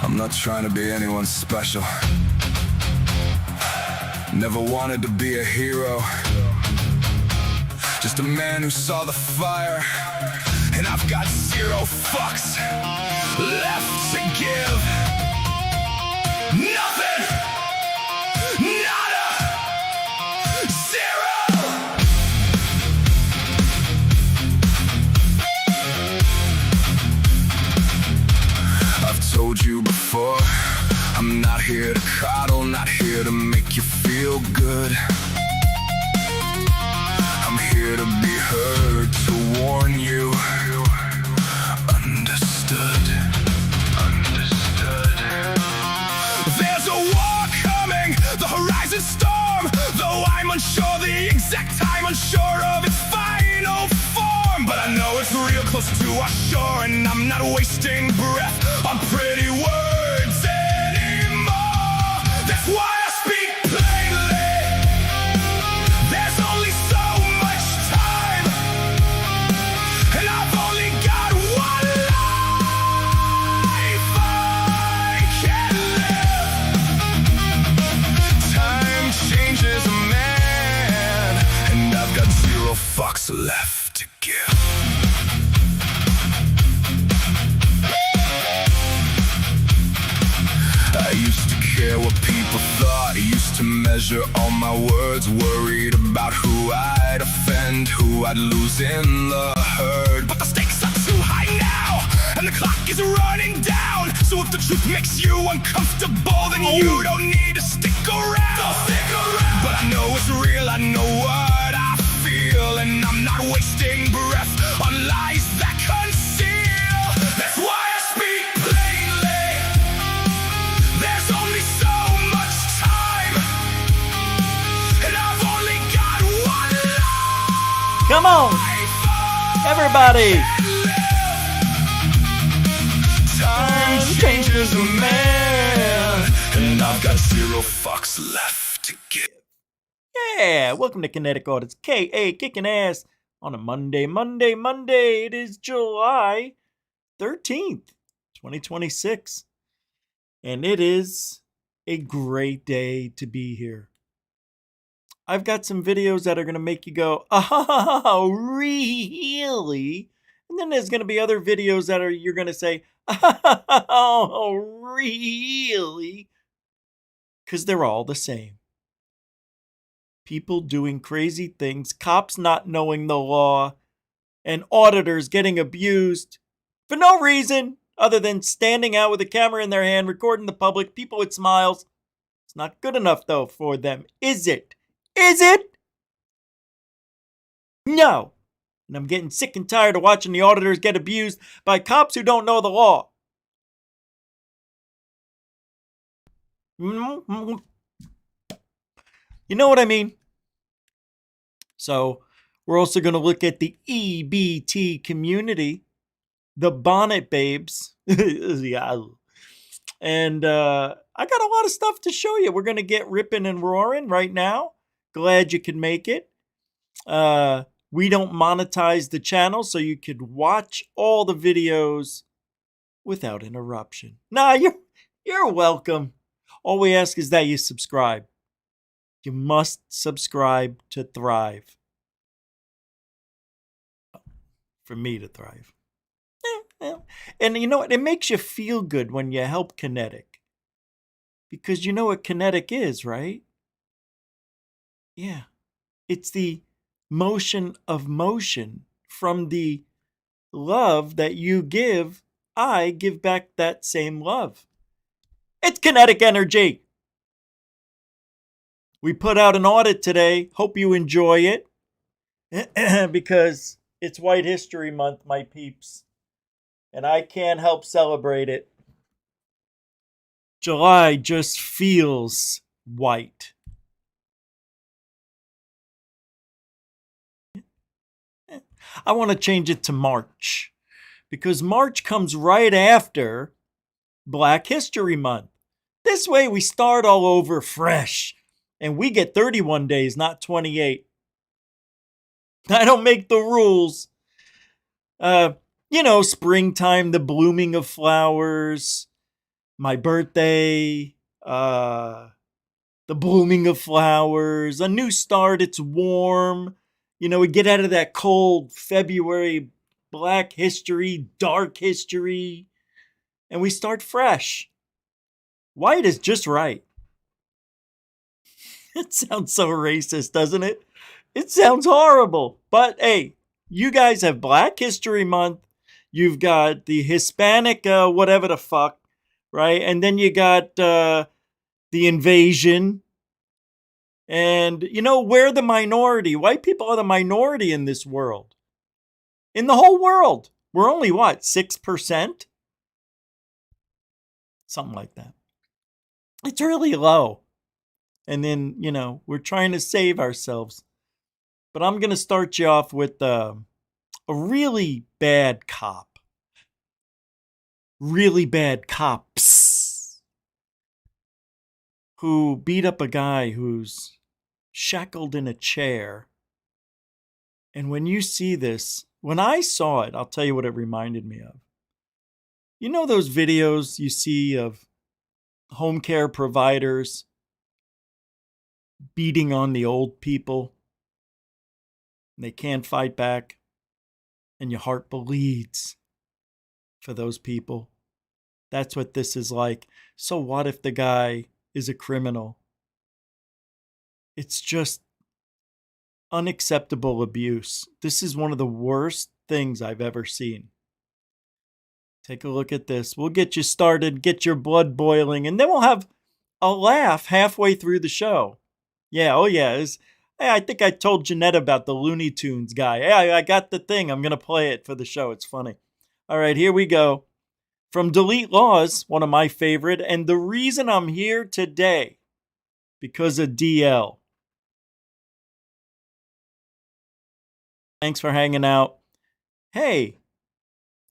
I'm not trying to be anyone special. Never wanted to be a hero. Just a man who saw the fire. And I've got 0 fucks left to give. Nothing. Nada. 0. I've told you before, I'm not here to coddle, not here to make you feel good. I'm here to be heard, to warn you. Understood. Understood. There's a war coming, the horizon storm. Though I'm unsure the exact time, unsure of its final form. But I know it's real close to our shore, and I'm not wasting breath on pretty words anymore. That's why I speak plainly. There's only so much time, and I've only got one life I can live. Time changes a man, and I've got 0 fucks left to give. I used to care what people thought. I used to measure all my words, worried about who I'd offend, who I'd lose in the herd. But the stakes are too high now, and the clock is running down. So if the truth makes you uncomfortable, then you don't need to stick around. Don't stick around. But I know it's real, I know what I feel, and I'm not wasting breath on lies that conceal. That's why I speak plainly. There's only so much time, and I've only got one life. Come on, everybody. Time changes a man, and I've got 0 fucks left to give. Yeah, welcome to Kinetic Audits, K.A. kicking ass on a Monday. It is July 13th, 2026. And it is a great day to be here. I've got some videos that are going to make you go, oh, really? And then there's going to be other videos that you're going to say, oh, really? Because they're all the same. People doing crazy things, cops not knowing the law, and auditors getting abused for no reason other than standing out with a camera in their hand, recording the public, people with smiles. It's not good enough, though, for them. Is it? Is it? No. And I'm getting sick and tired of watching the auditors get abused by cops who don't know the law. You know what I mean? So, we're also going to look at the EBT community, the bonnet babes. Yeah. And I got a lot of stuff to show you. We're going to get ripping and roaring right now. Glad you could make it. We don't monetize the channel, so you could watch all the videos without interruption. Nah, you're welcome. All we ask is that you subscribe. You must subscribe to thrive. For me to thrive. And you know what? It makes you feel good when you help Kinetic. Because you know what Kinetic is, right? Yeah. It's the motion of motion. From the love that you give, I give back that same love. It's kinetic energy. We put out an audit today. Hope you enjoy it. Because it's White History Month, my peeps. And I can't help celebrate it. July just feels white. I want to change it to March. Because March comes right after Black History Month. This way we start all over fresh. And we get 31 days, not 28. I don't make the rules. You know, springtime, the blooming of flowers. my birthday, the blooming of flowers, a new start, it's warm. You know, we get out of that cold February, Black history, dark history, and we start fresh. White is just right. It sounds so racist, doesn't it? It sounds horrible. But hey, you guys have Black History Month. You've got the Hispanic, whatever the fuck, right? And then you got the invasion. And, you know, we're the minority. White people are the minority in this world. In the whole world. We're only, what, 6%? Something like that. It's really low. And then, you know, we're trying to save ourselves. But I'm going to start you off with a really bad cop. Really bad cops who beat up a guy who's shackled in a chair. And when you see this, when I saw it, I'll tell you what it reminded me of. You know those videos you see of home care providers beating on the old people? And they can't fight back. And your heart bleeds for those people. That's what this is like. So what if the guy is a criminal? It's just unacceptable abuse. This is one of the worst things I've ever seen. Take a look at this. We'll get you started, get your blood boiling, and then we'll have a laugh halfway through the show. Yeah, oh yeah. Hey, I think I told Jeanette about the Looney Tunes guy. Hey, I got the thing. I'm going to play it for the show. It's funny. All right, here we go. From Delete Laws, one of my favorite, and the reason I'm here today, because of DL. Thanks for hanging out. Hey,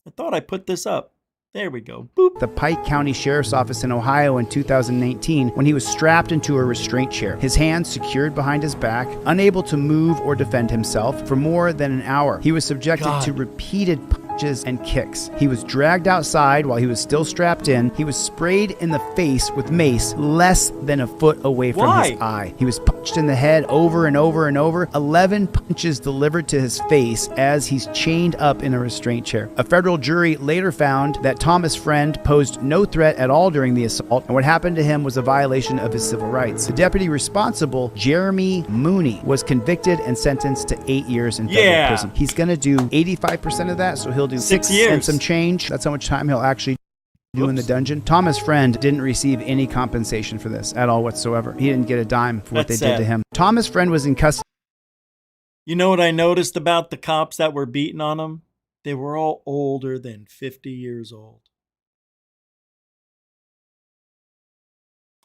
I thought I put this up. There we go. Boop. The Pike County Sheriff's Office in Ohio in 2019 when he was strapped into a restraint chair, his hands secured behind his back, unable to move or defend himself for more than an hour. He was subjected to repeated punches and kicks. He was dragged outside while he was still strapped in. He was sprayed in the face with mace less than a foot away from his eye. He was punched in the head over and over and over. 11 punches delivered to his face as he's chained up in a restraint chair. A federal jury later found that Thomas' friend posed no threat at all during the assault, and what happened to him was a violation of his civil rights. The deputy responsible, Jeremy Mooney, was convicted and sentenced to 8 years in federal prison. He's going to do 85% of that, so he'll do 6 years and some change. That's how much time he'll actually do in the dungeon. Thomas' friend didn't receive any compensation for this at all whatsoever. He didn't get a dime for what they did to him. Thomas' friend was in custody. You know what I noticed about the cops that were beating on him? They were all older than 50 years old.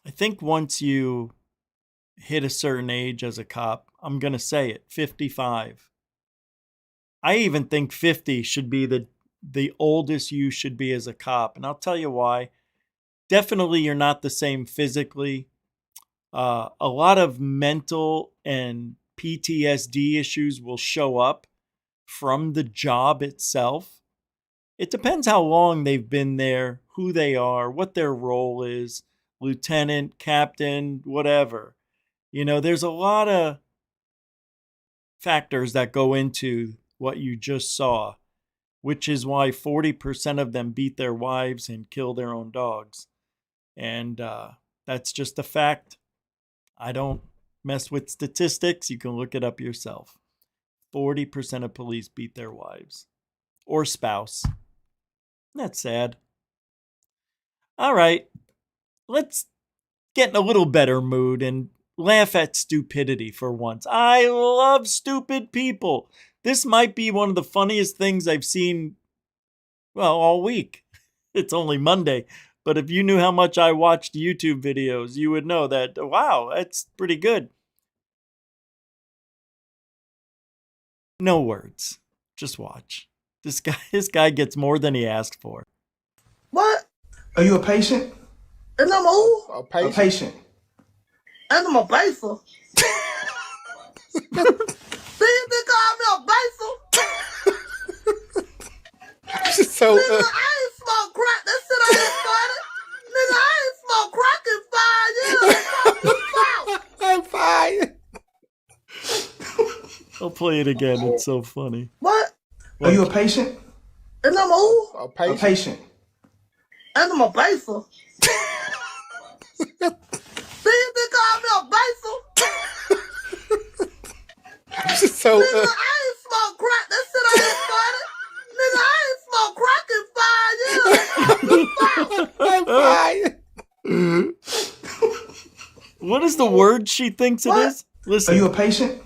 I think once you hit a certain age as a cop, I'm going to say it, 55. I even think 50 should be the oldest you should be as a cop. And I'll tell you why. Definitely you're not the same physically. A lot of mental and PTSD issues will show up from the job itself. It depends how long they've been there, who they are, what their role is, lieutenant, captain, whatever. You know, there's a lot of factors that go into what you just saw, which is why 40% of them beat their wives and kill their own dogs. And that's just a fact. I don't mess with statistics. You can look it up yourself. 40% of police beat their wives or spouse. That's sad. All right, let's get in a little better mood and laugh at stupidity for once. I love stupid people. This might be one of the funniest things I've seen, well, all week. It's only Monday. But if you knew how much I watched YouTube videos, you would know that, wow, that's pretty good. No words. Just watch. This guy gets more than he asked for. What? Are you a patient? And I'm who? A patient. And I'm a baser. Do you think I'm a baser? So, Nigga, I ain't smoke crack. That shit ain't funny. Nigga, play it again. It's so funny. What? Are you a patient? And I'm a who? A patient. And I'm a baser. See, they call me a baser. So, Nigga, I ain't smoked crack. That shit I ain't started. Nigga, I ain't smoked crack in 5 years. What is the word she thinks it What? is? Listen. Are you a patient?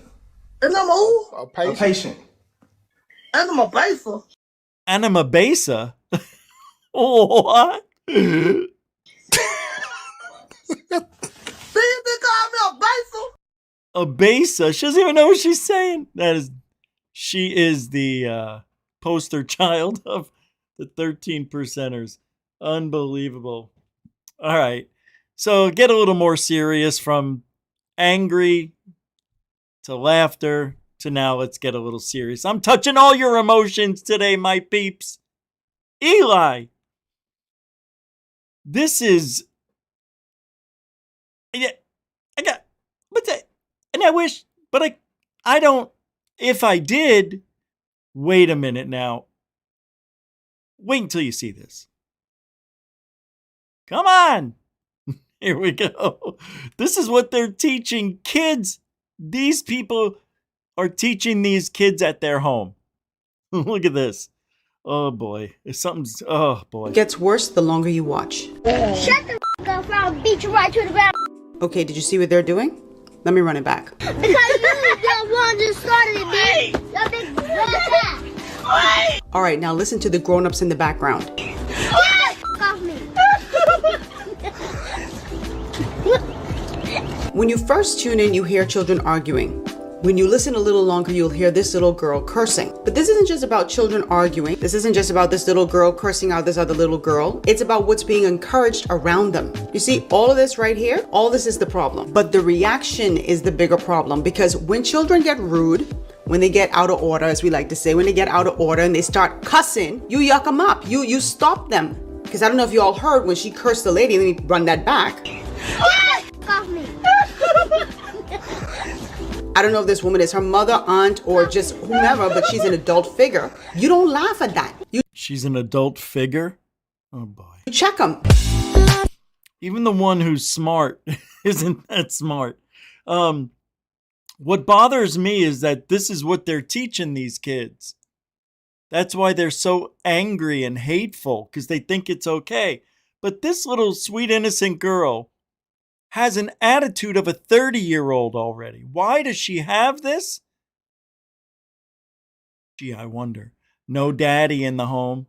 And I'm a who? a A patient. patient. And I'm a baser. Anima Besa? What? See, they call me a baser. A Besa? She doesn't even know what she's saying. She is the poster child of the 13 percenters. Unbelievable. All right. So get a little more serious from angry to laughter to now let's get a little serious. I'm touching all your emotions today, my peeps. Eli. This is... Yeah, I got... What's that? And I wish... But I don't... If I did... Wait a minute now. Wait until you see this. Come on. Here we go. This is what they're teaching kids. These people are teaching these kids at their home. Look at this. Oh boy. If something's... Oh boy. It gets worse the longer you watch. Shut the f up or I'll beat you right to the ground. Okay, did you see what they're doing? Let me run it back. Because you the one just started it, bitch. That big ass. All right, now listen to the grown-ups in the background. Get the f off me. When you first tune in, you hear children arguing. When you listen a little longer, you'll hear this little girl cursing. But this isn't just about children arguing. This isn't just about this little girl cursing out this other little girl. It's about what's being encouraged around them. You see, all of this right here, all this is the problem. But the reaction is the bigger problem, because when children get rude, when they get out of order, as we like to say, when they get out of order and they start cussing, you yuck them up. You stop them. Because I don't know if you all heard when she cursed the lady, let me run that back. Get the f off me. I don't know if this woman is her mother, aunt, or just whomever, but she's an adult figure. You don't laugh at that. She's an adult figure? Oh boy. You check them. Even the one who's smart isn't that smart. What bothers me is that this is what they're teaching these kids. That's why they're so angry and hateful, because they think it's okay. But this little sweet innocent girl has an attitude of a 30-year-old already. Why does she have this? Gee, I wonder. No daddy in the home.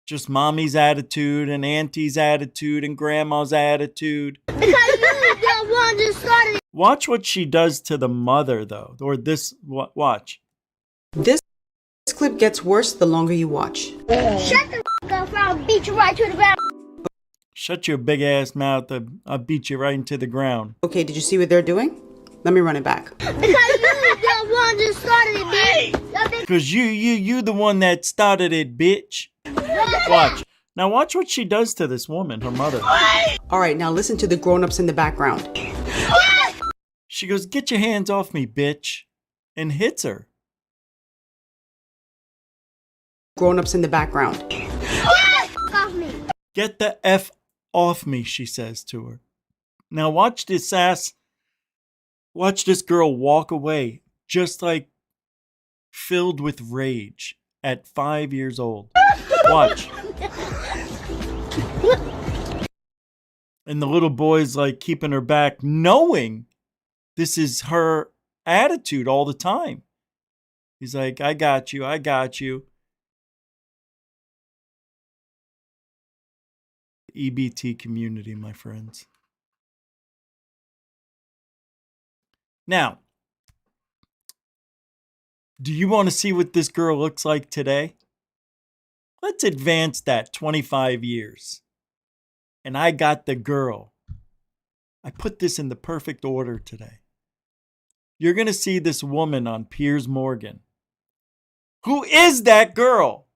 Just mommy's attitude and auntie's attitude and grandma's attitude. Because you the one just started it. Watch what she does to the mother, though. Or this, watch. This clip gets worse the longer you watch. Shut the f up or I'll beat you right to the ground. Shut your big ass mouth. I'll beat you right into the ground. Okay, did you see what they're doing? Let me run it back. Because you the one just started it, bitch. That big Because you the one that started it, bitch. Watch. Now watch what she does to this woman, her mother. All right, now listen to the grown-ups in the background. She goes, "Get your hands off me, bitch," and hits her. Grown-ups in the background. Get the f off me. "Get the F off me," she says to her. Now watch this girl walk away, just like filled with rage at 5 years old. Watch. And the little boy's like keeping her back, knowing this is her attitude all the time. He's like, I got you, I got you. EBT community, my friends. Now, do you want to see what this girl looks like today? Let's advance that 25 years. And I got the girl. I put this in the perfect order today. You're going to see this woman on Piers Morgan. Who is that girl?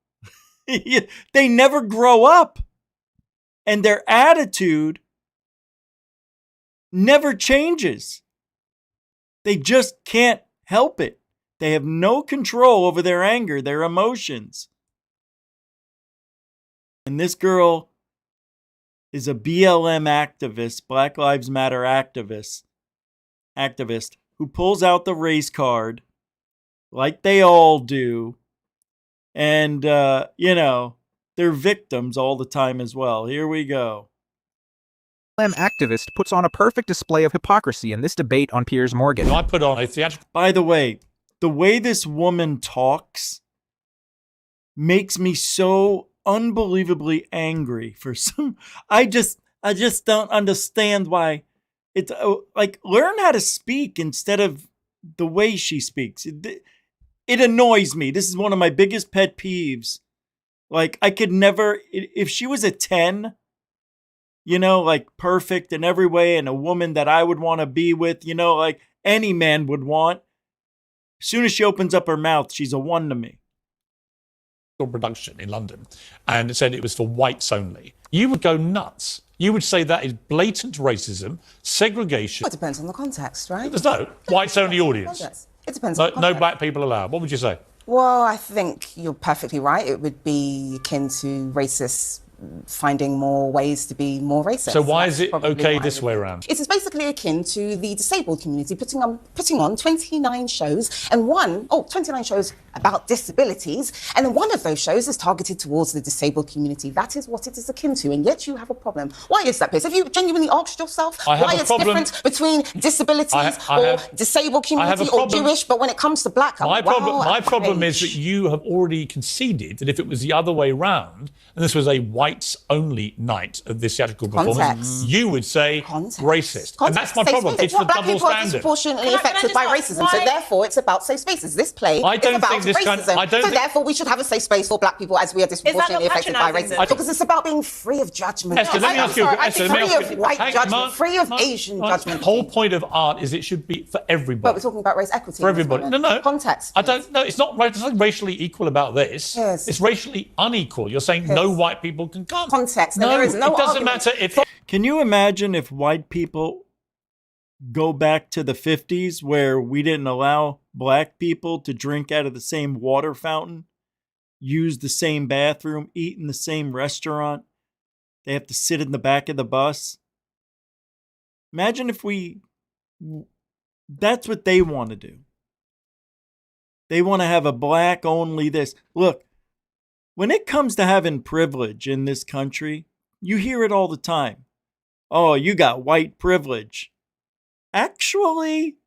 They never grow up. And their attitude never changes. They just can't help it. They have no control over their anger, their emotions. And this girl is a BLM activist, Black Lives Matter activist who pulls out the race card like they all do. And, they're victims all the time as well. Here we go. Activist puts on a perfect display of hypocrisy in this debate on Piers Morgan. I put on a theatrical... By the way this woman talks makes me so unbelievably angry for some... I just don't understand why. It's like, learn how to speak instead of the way she speaks. It annoys me. This is one of my biggest pet peeves. Like, I could never... If she was a 10... like perfect in every way and a woman that I would want to be with, like any man would want. As soon as she opens up her mouth, she's a 1 to me. production in London and said it was for whites only, you would go nuts. You would say that is blatant racism, segregation. Well, it depends on the context, right? There's no whites only audience. It depends on the context. No black people allowed. What would you say? Well, I think you're perfectly right. It would be akin to racists finding more ways to be more racist. So why is it okay this way around? It is basically akin to the disabled community putting on 29 shows and 29 shows about disabilities, and then one of those shows is targeted towards the disabled community. That is what it is akin to, and yet you have a problem. Why is that, Piers? Have you genuinely asked yourself why it's different between disabilities or disabled community or Jewish, but when it comes to black, my problem is that you have already conceded that if it was the other way round, and this was a whites-only night of this theatrical performance, you would say racist. And that's my problem. It's the double people are standard. disproportionately affected by racism, so therefore it's about safe spaces. This play is about racism, so therefore we should have a safe space for black people as we are disproportionately affected by racism. Because it's about being free of judgment. Esther, let me ask you. Free of white judgment, free of Asian judgment. The whole point of art is it should be for everybody. But we're talking about race equity. For everybody. No. Context. I don't know. It's not racially equal about this. Yes. It's racially unequal. You're saying no white people can come. Context. No, there is no it doesn't argument. matter if... Can you imagine if white people go back to the 50s where we didn't allow black people to drink out of the same water fountain, use the same bathroom, eat in the same restaurant? They have to sit in the back of the bus. Imagine if that's what they want to do. They want to have a black only this. Look, when it comes to having privilege in this country, you hear it all the time. Oh, you got white privilege. Actually,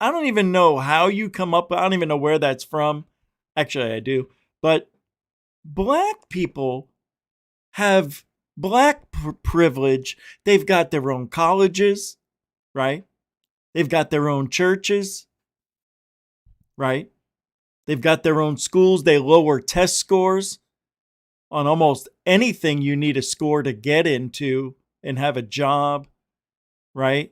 I don't even know how you come up. I don't even know where that's from. Actually, I do. But black people have black privilege. They've got their own colleges, right? They've got their own churches, right? They've got their own schools. They lower test scores on almost anything you need a score to get into and have a job, right?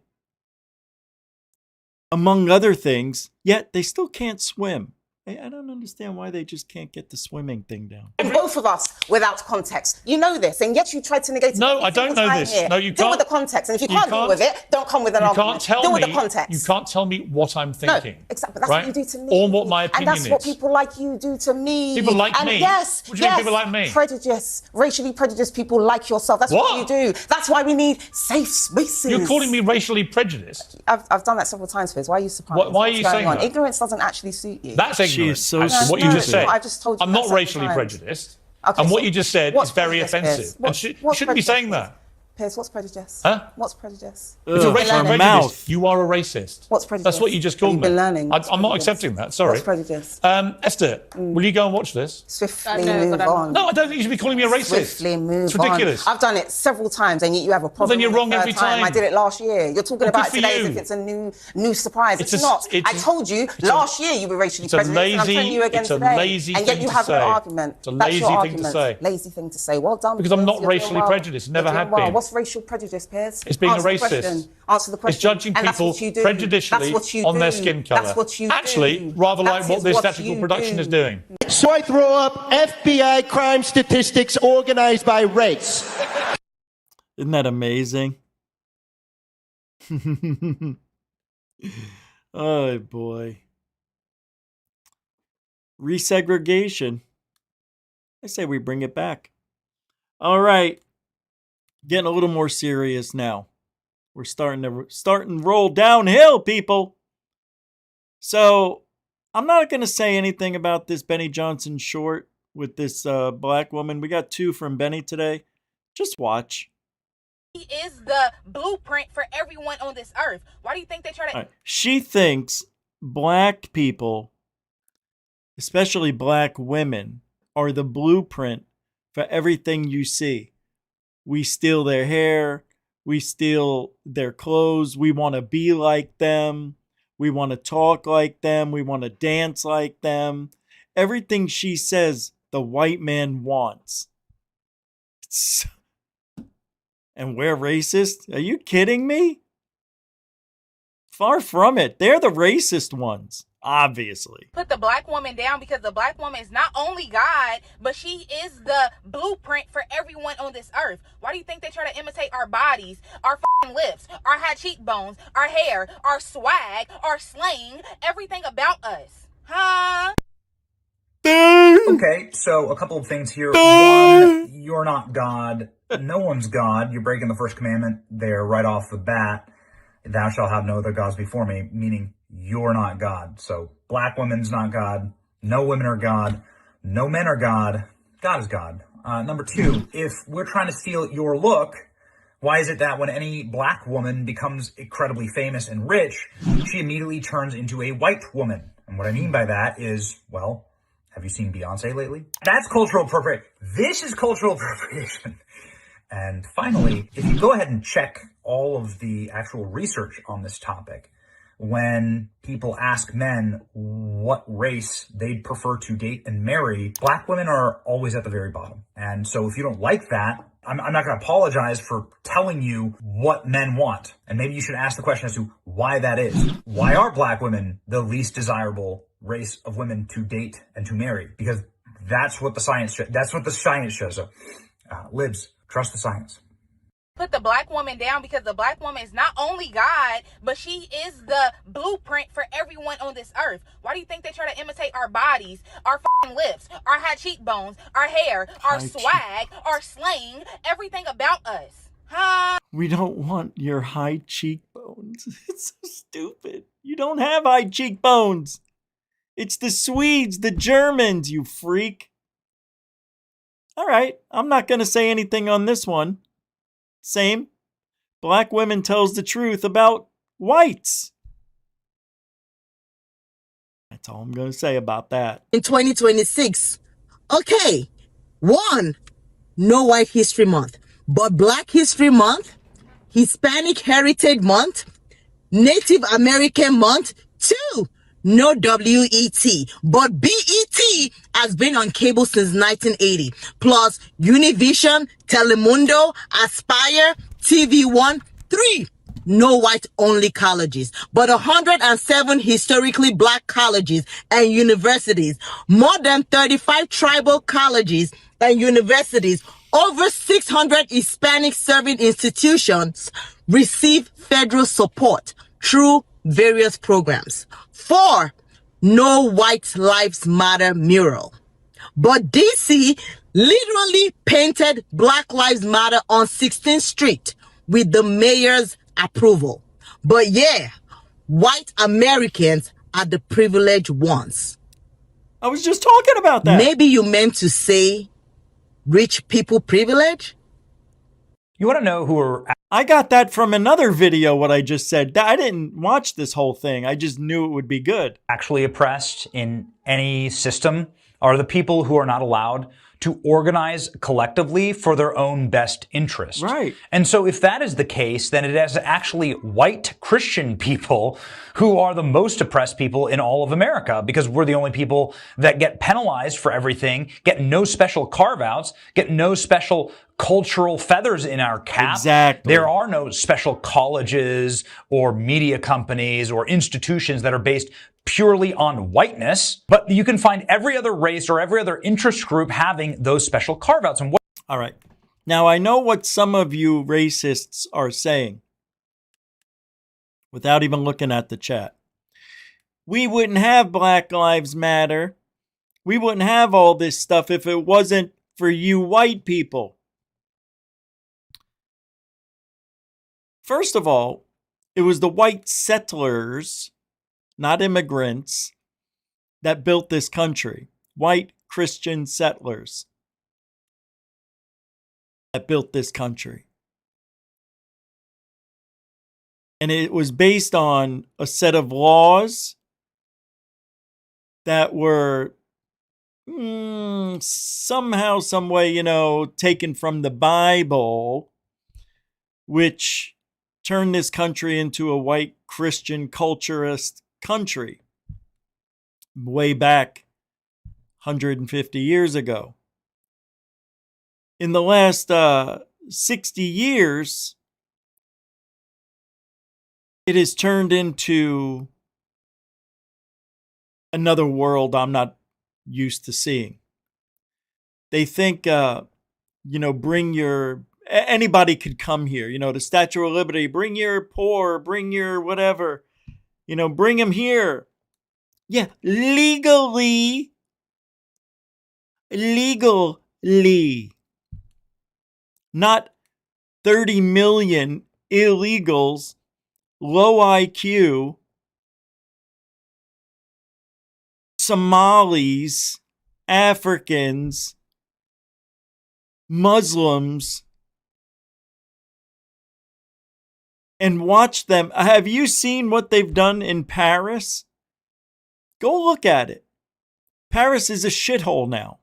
Among other things, yet they still can't swim. I don't understand why they just can't get the swimming thing down. Both of us without context. You know this, and yet you try to negate it. No, I don't know this. Here. No, you Deal can't. with the context, and if you can't deal with it, don't come with an argument. Deal with the context. You can't tell me what I'm thinking. No, exactly. That's right? what you do to me. Or what my opinion is. And that's what people like you do to me. People like and me? Yes. What do you mean people like me? Prejudice. Racially prejudiced people like yourself. That's what you do. That's why we need safe spaces. You're calling me racially prejudiced? I've done that several times, Piers. Why are you surprised? Why are you saying that? Ignorance doesn't actually suit you. That's ignorant. She is so what you just said. I just told you I'm not racially prejudiced. Okay, and so what you just said is very offensive. And you shouldn't be saying that. Piers, what's prejudice? Huh? What's prejudice? If you're racially prejudiced, mouth. you are a racist. What's prejudice? That's what you just called me. You've been learning. I'm not accepting that. Sorry. What's prejudice? Esther, will you go and watch this? Swiftly move on. No, I don't think you should be calling me a racist. Swiftly move It's ridiculous. on. I've done it several times, and yet you have a problem. Well, then you're wrong the third every time. I did it last year. You're talking about it good for today you. as if it's a new surprise. It's not. I told you last year you were racially prejudiced, and I'm telling you again today. Lazy and yet thing you to have say. no argument. It's a That's lazy your thing argument. to say. Lazy thing to say. Well done. Because I'm not Piers. You're doing racially well. prejudiced. Never You're have doing well. been. What's racial prejudice, Piers? It's being a Answer the racist. question. Answer the question. It's judging And that's people what you do. prejudicially That's what you on their do. skin colour. That's what you Actually, do. rather like That what is this what theatrical you production do. is doing. So I throw up FBI crime statistics organized by race. Isn't that amazing? Oh, boy. resegregation. I say we bring it back. All right. Getting a little more serious now. We're starting to roll downhill, people. So I'm not going to say anything about this Benny Johnson short with this black woman. We got 2 from Benny today. Just watch. He is the blueprint for everyone on this earth. Why do you think they try to... Right. She thinks black people, especially black women, are the blueprint for everything you see. We steal their hair. We steal their clothes. We want to be like them. We want to talk like them. We want to dance like them. Everything she says, the white man wants. And we're racist? Are you kidding me? Far from it. They're the racist ones, obviously. Put the black woman down because the black woman is not only God, but she is the blueprint for everyone on this earth. Why do you think they try to imitate our bodies, our lips, our high cheekbones, our hair, our swag, our slang, everything about us? Huh? Okay, so a couple of things here. One, you're not God. No one's God. You're breaking the first commandment there right off the bat. Thou shalt have no other gods before me, meaning you're not God. So black women's not God. No women are God. No men are God. God is God. Number 2, if we're trying to steal your look, why is it that when any black woman becomes incredibly famous and rich, she immediately turns into a white woman? And what I mean by that is, well, have you seen Beyonce lately? That's cultural appropriation. This is cultural appropriation. And finally, if you go ahead and check all of the actual research on this topic, when people ask men what race they'd prefer to date and marry, black women are always at the very bottom. And so if you don't like that, I'm not going to apologize for telling you what men want. And maybe you should ask the question as to why that is. Why are black women the least desirable race of women to date and to marry? Because that's what the science shows. So, libs, trust the science. Put the black woman down because the black woman is not only God, but she is the blueprint for everyone on this earth. Why do you think they try to imitate our bodies, our lips, our high cheekbones, our hair, our swag, our slang, everything about us? Huh? We don't want your high cheekbones. It's so stupid. You don't have high cheekbones. It's the Swedes, the Germans, you freak. All right, I'm not going to say anything on this one. Same. Black women tells the truth about whites. That's all I'm going to say about that. In 2026, okay, 1, no White History Month, but Black History Month, Hispanic Heritage Month, Native American Month. 2, no WET, but BET has been on cable since 1980. Plus Univision, Telemundo, Aspire, TV One. 3, no white-only colleges, but 107 historically black colleges and universities, more than 35 tribal colleges and universities, over 600 Hispanic serving institutions receive federal support through various programs. 4, no White Lives Matter mural. But DC literally painted Black Lives Matter on 16th Street with the mayor's approval. But yeah, white Americans are the privileged ones. I was just talking about that. Maybe you meant to say rich people privilege? You want to know who are... I got that from another video, what I just said. I didn't watch this whole thing. I just knew it would be good. Actually oppressed in any system are the people who are not allowed to organize collectively for their own best interest. Right. And so if that is the case, then it is actually white Christian people who are the most oppressed people in all of America, because we're the only people that get penalized for everything, get no special carve-outs, get no special cultural feathers in our cap. Exactly. There are no special colleges or media companies or institutions that are based purely on whiteness, but you can find every other race or every other interest group having those special carve-outs. And all right. Now, I know what some of you racists are saying without even looking at the chat. We wouldn't have Black Lives Matter We wouldn't have all this stuff if it wasn't for you white people. First of all, it was the white settlers, not immigrants, that built this country. White Christian settlers that built this country. And it was based on a set of laws that were somehow, some way, taken from the Bible, which turned this country into a white Christian culturist country way back 150 years ago. In the last 60 years, it has turned into another world I'm not used to seeing. They think, bring your, anybody could come here, the Statue of Liberty, bring your poor, bring your whatever, bring them here. Yeah, legally. Not 30 million illegals, low IQ, Somalis, Africans, Muslims, and watch them. Have you seen what they've done in Paris? Go look at it. Paris is a shithole now.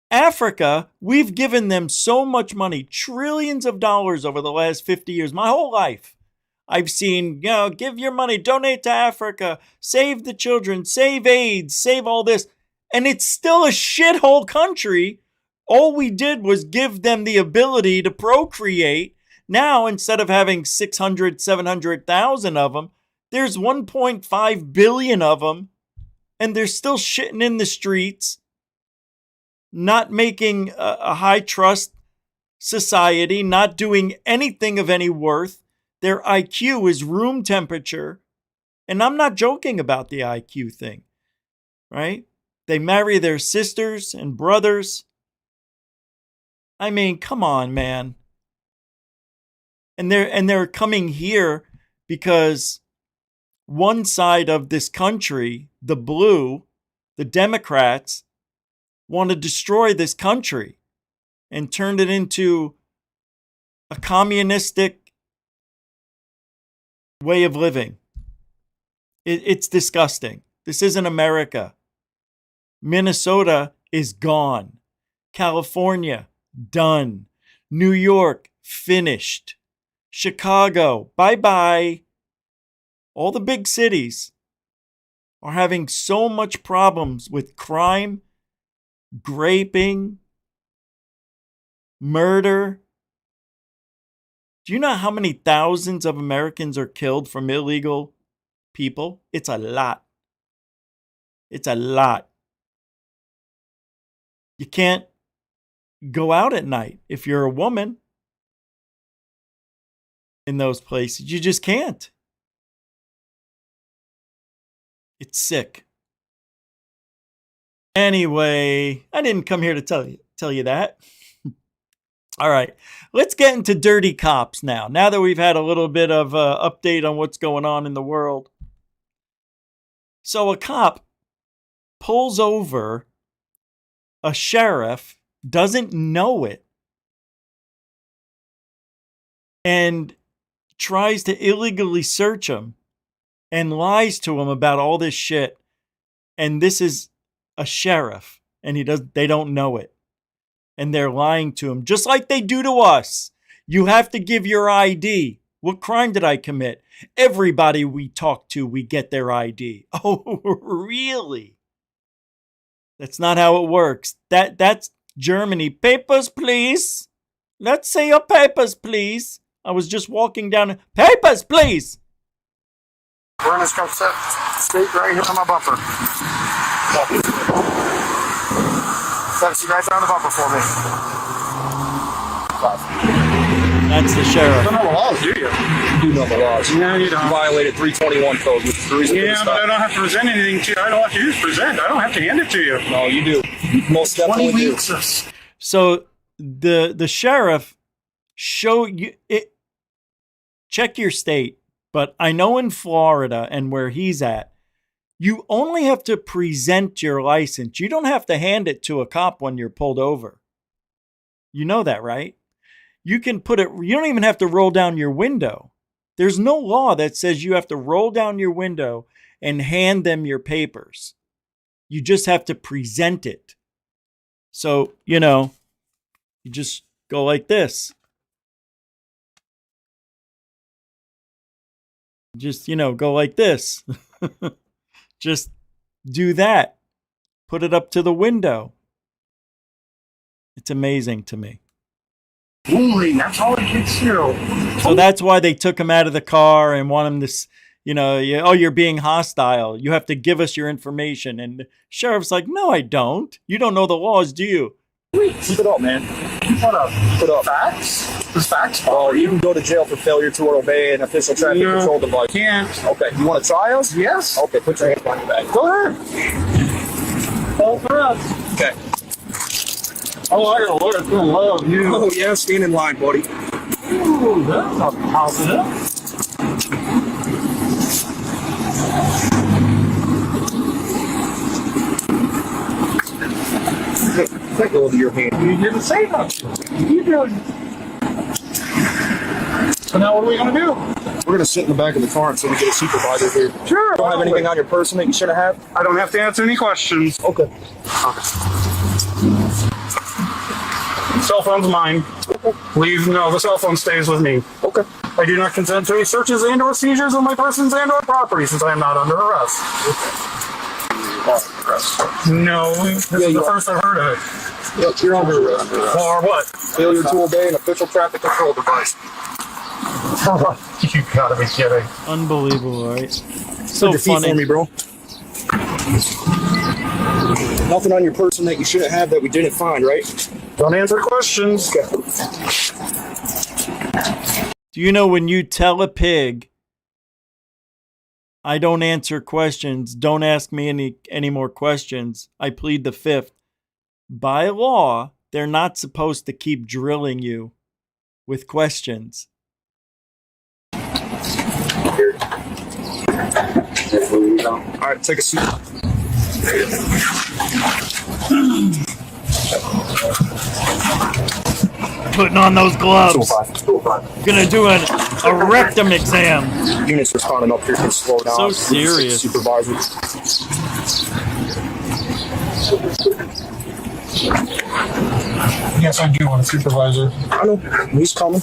Africa, we've given them so much money, trillions of dollars over the last 50 years. My whole life, I've seen, give your money, donate to Africa, save the children, save AIDS, save all this. And it's still a shithole country. All we did was give them the ability to procreate. Now, instead of having 600, 700,000 of them, there's 1.5 billion of them. And they're still shitting in the streets, not making a high trust society, not doing anything of any worth. Their IQ is room temperature. And I'm not joking about the IQ thing, right? They marry their sisters and brothers. I mean, come on, man. And they're coming here because one side of this country, the blue, the Democrats, want to destroy this country and turn it into a communistic way of living. It's disgusting. This isn't America. Minnesota is gone. California, done. New York, finished. Chicago, bye-bye. All the big cities are having so much problems with crime, raping, murder. Do you know how many thousands of Americans are killed from illegal people? It's a lot. It's a lot. You can't go out at night if you're a woman in those places. You just can't. It's sick. Anyway, I didn't come here to tell you that. All right, let's get into dirty cops now. Now that we've had a little bit of update on what's going on in the world. So a cop pulls over a sheriff, doesn't know it, and tries to illegally search him and lies to him about all this shit. And this is a sheriff, and they don't know it. And they're lying to him, just like they do to us. You have to give your ID. What crime did I commit? Everybody we talk to, we get their ID. Oh, really? That's not how it works. That's Germany. Papers, please. Let's see your papers, please. I was just walking down. Papers, please. We're in this cup set. State right here on my bumper. Set you right there on the bumper for me. 5. That's the sheriff. You don't know the laws, do you? You do know the laws. Yeah, you don't. You violated 321 code, which is the reason for the Yeah, but stop. I don't have to present anything to you. I don't have to use present. I don't have to hand it to you. No, you do. You most definitely 20 do. weeks. So the sheriff show you it. Check your state, but I know in Florida and where he's at, you only have to present your license. You don't have to hand it to a cop when you're pulled over. You know that, right? You can put it, you don't even have to roll down your window. There's no law that says you have to roll down your window and hand them your papers. You just have to present it. So, you know, you just go like this. Just, you know, go like this. Just do that. Put it up to the window. It's amazing to me. Only, that's all it gets you. So that's why they took him out of the car and want him to, you know, oh, you're being hostile. You have to give us your information. And the sheriff's like, no, I don't. You don't know the laws, do you? Keep it up, man. What up? Put up. Facts? There's facts. Oh, you can go to jail for failure to obey an official traffic control device. Can't. Okay, you want to try us? Yes. Okay, put your hands behind your back. Go ahead. All for us. Okay. Oh, I gotta look. I love you. Oh, yeah, stand in line, buddy. Ooh, that's not positive. Let go of your hand. You didn't say nothing. You did. So now what are we gonna do? We're going to sit in the back of the car until we get a supervisor here. Sure. You don't have anything on your person that you shouldn't have? I don't have to answer any questions. Okay. Cell phone's mine. Please, no, the cell phone stays with me. Okay. I do not consent to any searches and or seizures of my persons and or property since I am not under arrest. No, this is the first I've heard of it. Yep, you're under arrest. For what? Failure to obey an official traffic control device. You gotta be kidding. Unbelievable, right? So Put your feet funny. for me, bro. Nothing on your person that you shouldn't have that we didn't find, right? Don't answer questions. Okay. Do you know when you tell a pig, I don't answer questions, don't ask me any more questions, I plead the fifth, by law, they're not supposed to keep drilling you with questions. All right, take a seat. Putting on those gloves. 205. Gonna do a rectum exam. Units responding up here can slow down. So serious. Supervisor. Yes, I do want a supervisor. I know. He's coming.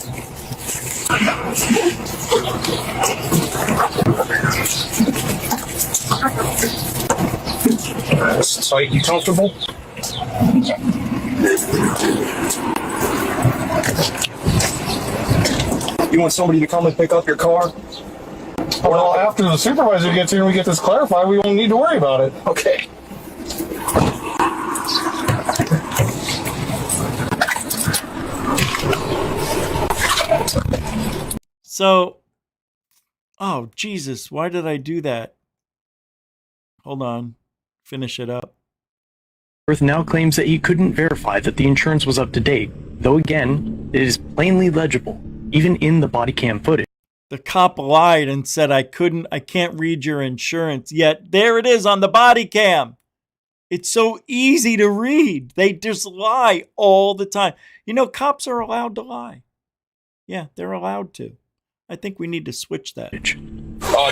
That's tight. You comfortable? You want somebody to come and pick up your car? Well, after the supervisor gets here and we get this clarified, we won't need to worry about it. Okay. So, oh, Jesus, why did I do that? Hold on, finish it up. Worth now claims that he couldn't verify that the insurance was up to date, though again, it is plainly legible, even in the body cam footage. The cop lied and said I can't read your insurance, yet there it is on the body cam. It's so easy to read. They just lie all the time. You know, cops are allowed to lie. Yeah, they're allowed to. I think we need to switch that.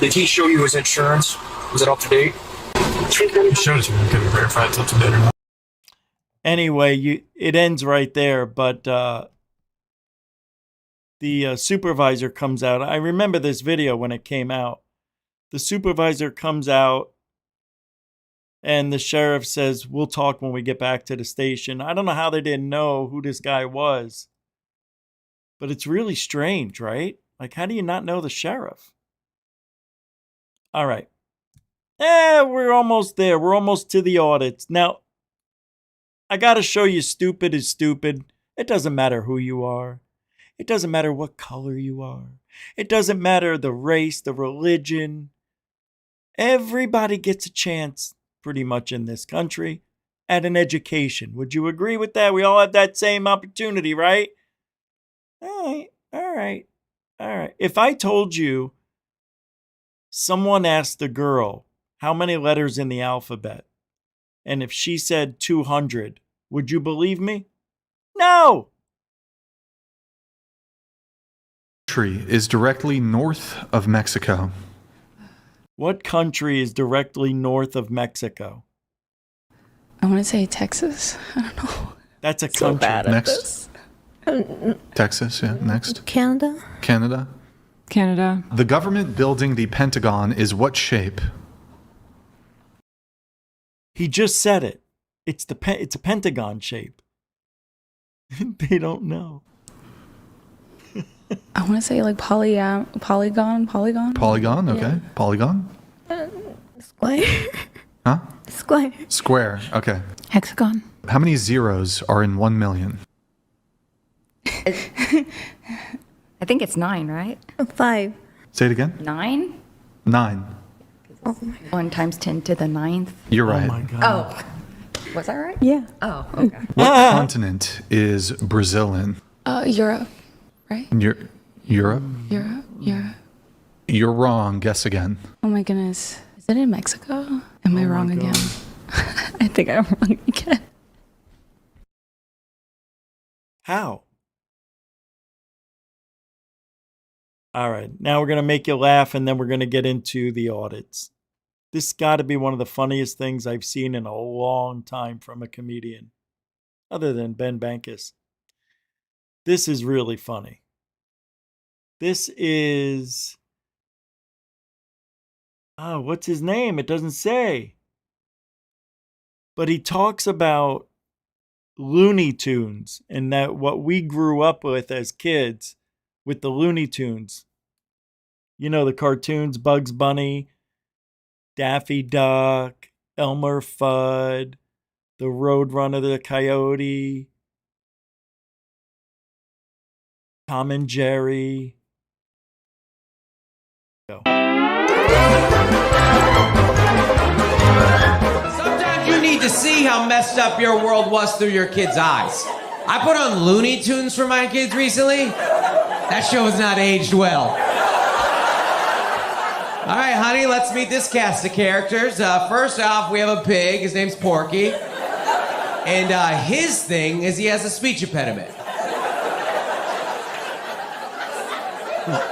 Did he show you his insurance? Was it up to date? He showed it to me. I couldn't verify it's up to date or not. Anyway, it ends right there, but the supervisor comes out. I remember this video when it came out. The supervisor comes out and the sheriff says, we'll talk when we get back to the station. I don't know how they didn't know who this guy was, but it's really strange, right? Like, how do you not know the sheriff? All right. We're almost there. We're almost to the audits. Now, I got to show you stupid is stupid. It doesn't matter who you are. It doesn't matter what color you are. It doesn't matter the race, the religion. Everybody gets a chance, pretty much in this country, at an education. Would you agree with that? We all have that same opportunity, right? All right. If I told you someone asked a girl how many letters in the alphabet, and if she said 200, would you believe me? No! Country is directly north of Mexico. What country is directly north of Mexico? I want to say Texas. I don't know. That's a So country. bad at Next. Texas, yeah, next. Canada? Canada. Canada. The government building the Pentagon is what shape? He just said it. It's a pentagon shape. They don't know. I want to say like polygon. Polygon, okay. Yeah. Polygon. Square. Huh? Square. Square, okay. Hexagon. How many zeros are in 1 million? I think it's 9, right? 5. Say it again. 9? 9. 1 times 10 to the 9th. You're right. my God. Oh. Was that right? Yeah. Oh, okay. What continent is Brazil in? Europe, right? Europe? Europe. You're wrong. Guess again. Oh my goodness. Is it in Mexico? Am I wrong again? I think I'm wrong again. How? All right. Now we're going to make you laugh, and then we're going to get into the audits. This has got to be one of the funniest things I've seen in a long time from a comedian, other than Ben Bankus. This is really funny. This is... what's his name? It doesn't say. But he talks about Looney Tunes and that what we grew up with as kids with the Looney Tunes. You know, the cartoons, Bugs Bunny, Daffy Duck, Elmer Fudd, the Roadrunner, the Coyote, Tom and Jerry. Sometimes you need to see how messed up your world was through your kids' eyes. I put on Looney Tunes for my kids recently. That show has not aged well. All right, honey, let's meet this cast of characters. First off, we have a pig. His name's Porky. And his thing is he has a speech impediment.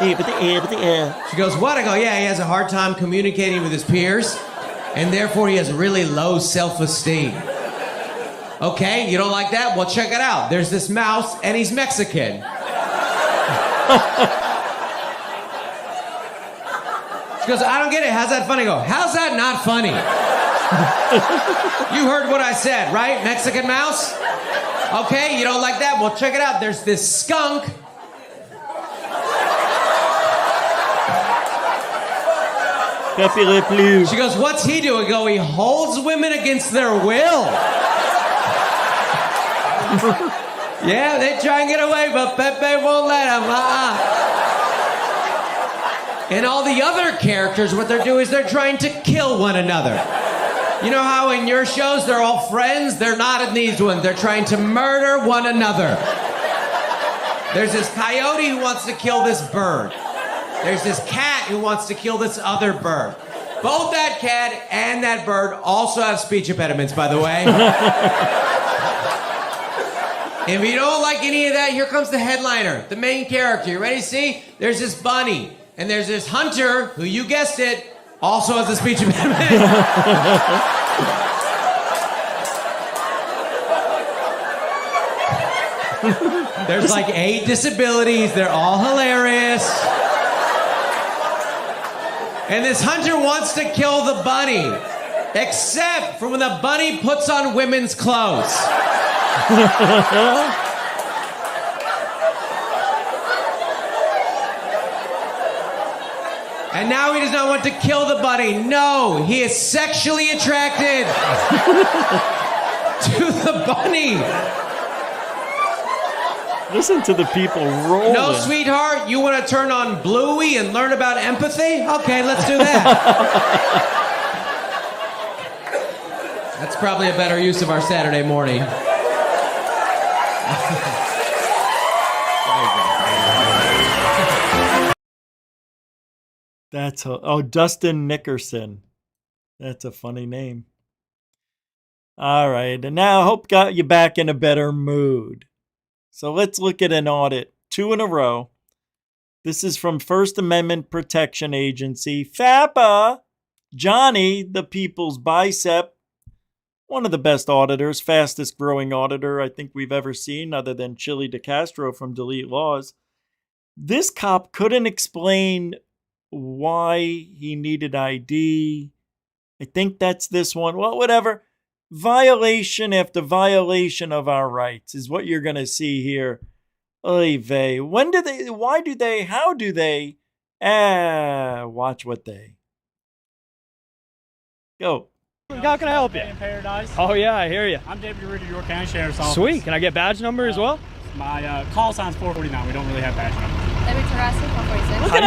She goes, what? I go, yeah, he has a hard time communicating with his peers, and therefore he has really low self-esteem. Okay, you don't like that? Well, check it out. There's this mouse, and he's Mexican. She goes, I don't get it. How's that funny? I go, how's that not funny? You heard what I said, right? Mexican mouse? Okay, you don't like that? Well, check it out. There's this skunk. She goes, what's he doing? I go, he holds women against their will. Yeah, they try and get away, but Pepe won't let them. And all the other characters, what they're doing is they're trying to kill one another. You know how in your shows they're all friends? They're not in these ones. They're trying to murder one another. There's this coyote who wants to kill this bird. There's this cat who wants to kill this other bird. Both that cat and that bird also have speech impediments, by the way. If you don't like any of that, here comes the headliner, the main character. You ready to see? There's this bunny, and there's this hunter, who, you guessed it, also has a speech impediment. There's like 8 disabilities. They're all hilarious. And this hunter wants to kill the bunny, except for when the bunny puts on women's clothes. And now he does not want to kill the bunny. No, he is sexually attracted to the bunny. Listen to the people rolling. No, sweetheart, you want to turn on Bluey and learn about empathy? Okay, let's do that. That's probably a better use of our Saturday morning. That's Dustin Nickerson. That's a funny name. All right, and now I hope got you back in a better mood. So let's look at an audit, 2 in a row. This is from First Amendment Protection Agency. FAPA, Johnny, the people's bicep, one of the best auditors, fastest growing auditor I think we've ever seen, other than Chili DeCastro from Delete Laws. This cop couldn't explain why he needed ID. I think that's this one. Well, whatever. Violation after violation of our rights is what you're going to see here. Oy vey. When do they, why do they, how do they? Watch what they. Go. How can I help you? In Paradise. Oh yeah, I hear you. I'm Deputy Reader, York County Sheriff's Office. Sweet. Can I get badge number as well? My call sign's 449. We don't really have badge number. Look at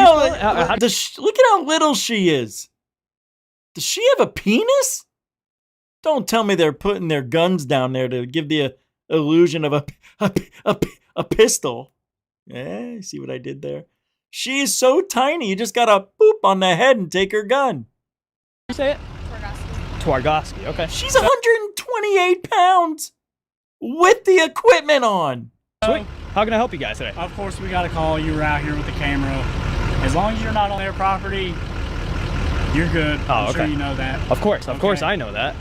how little she is. Does she have a penis? Don't tell me they're putting their guns down there to give the illusion of a pistol. Yeah, you see what I did there? She is so tiny, you just gotta boop on the head and take her gun. You say it? Twargoski, okay. She's 128 pounds with the equipment on. Sweet. How can I help you guys today? Of course, we got a call. You were out here with the camera. As long as you're not on their property, you're good. I'm sure you know that. Of course I know that.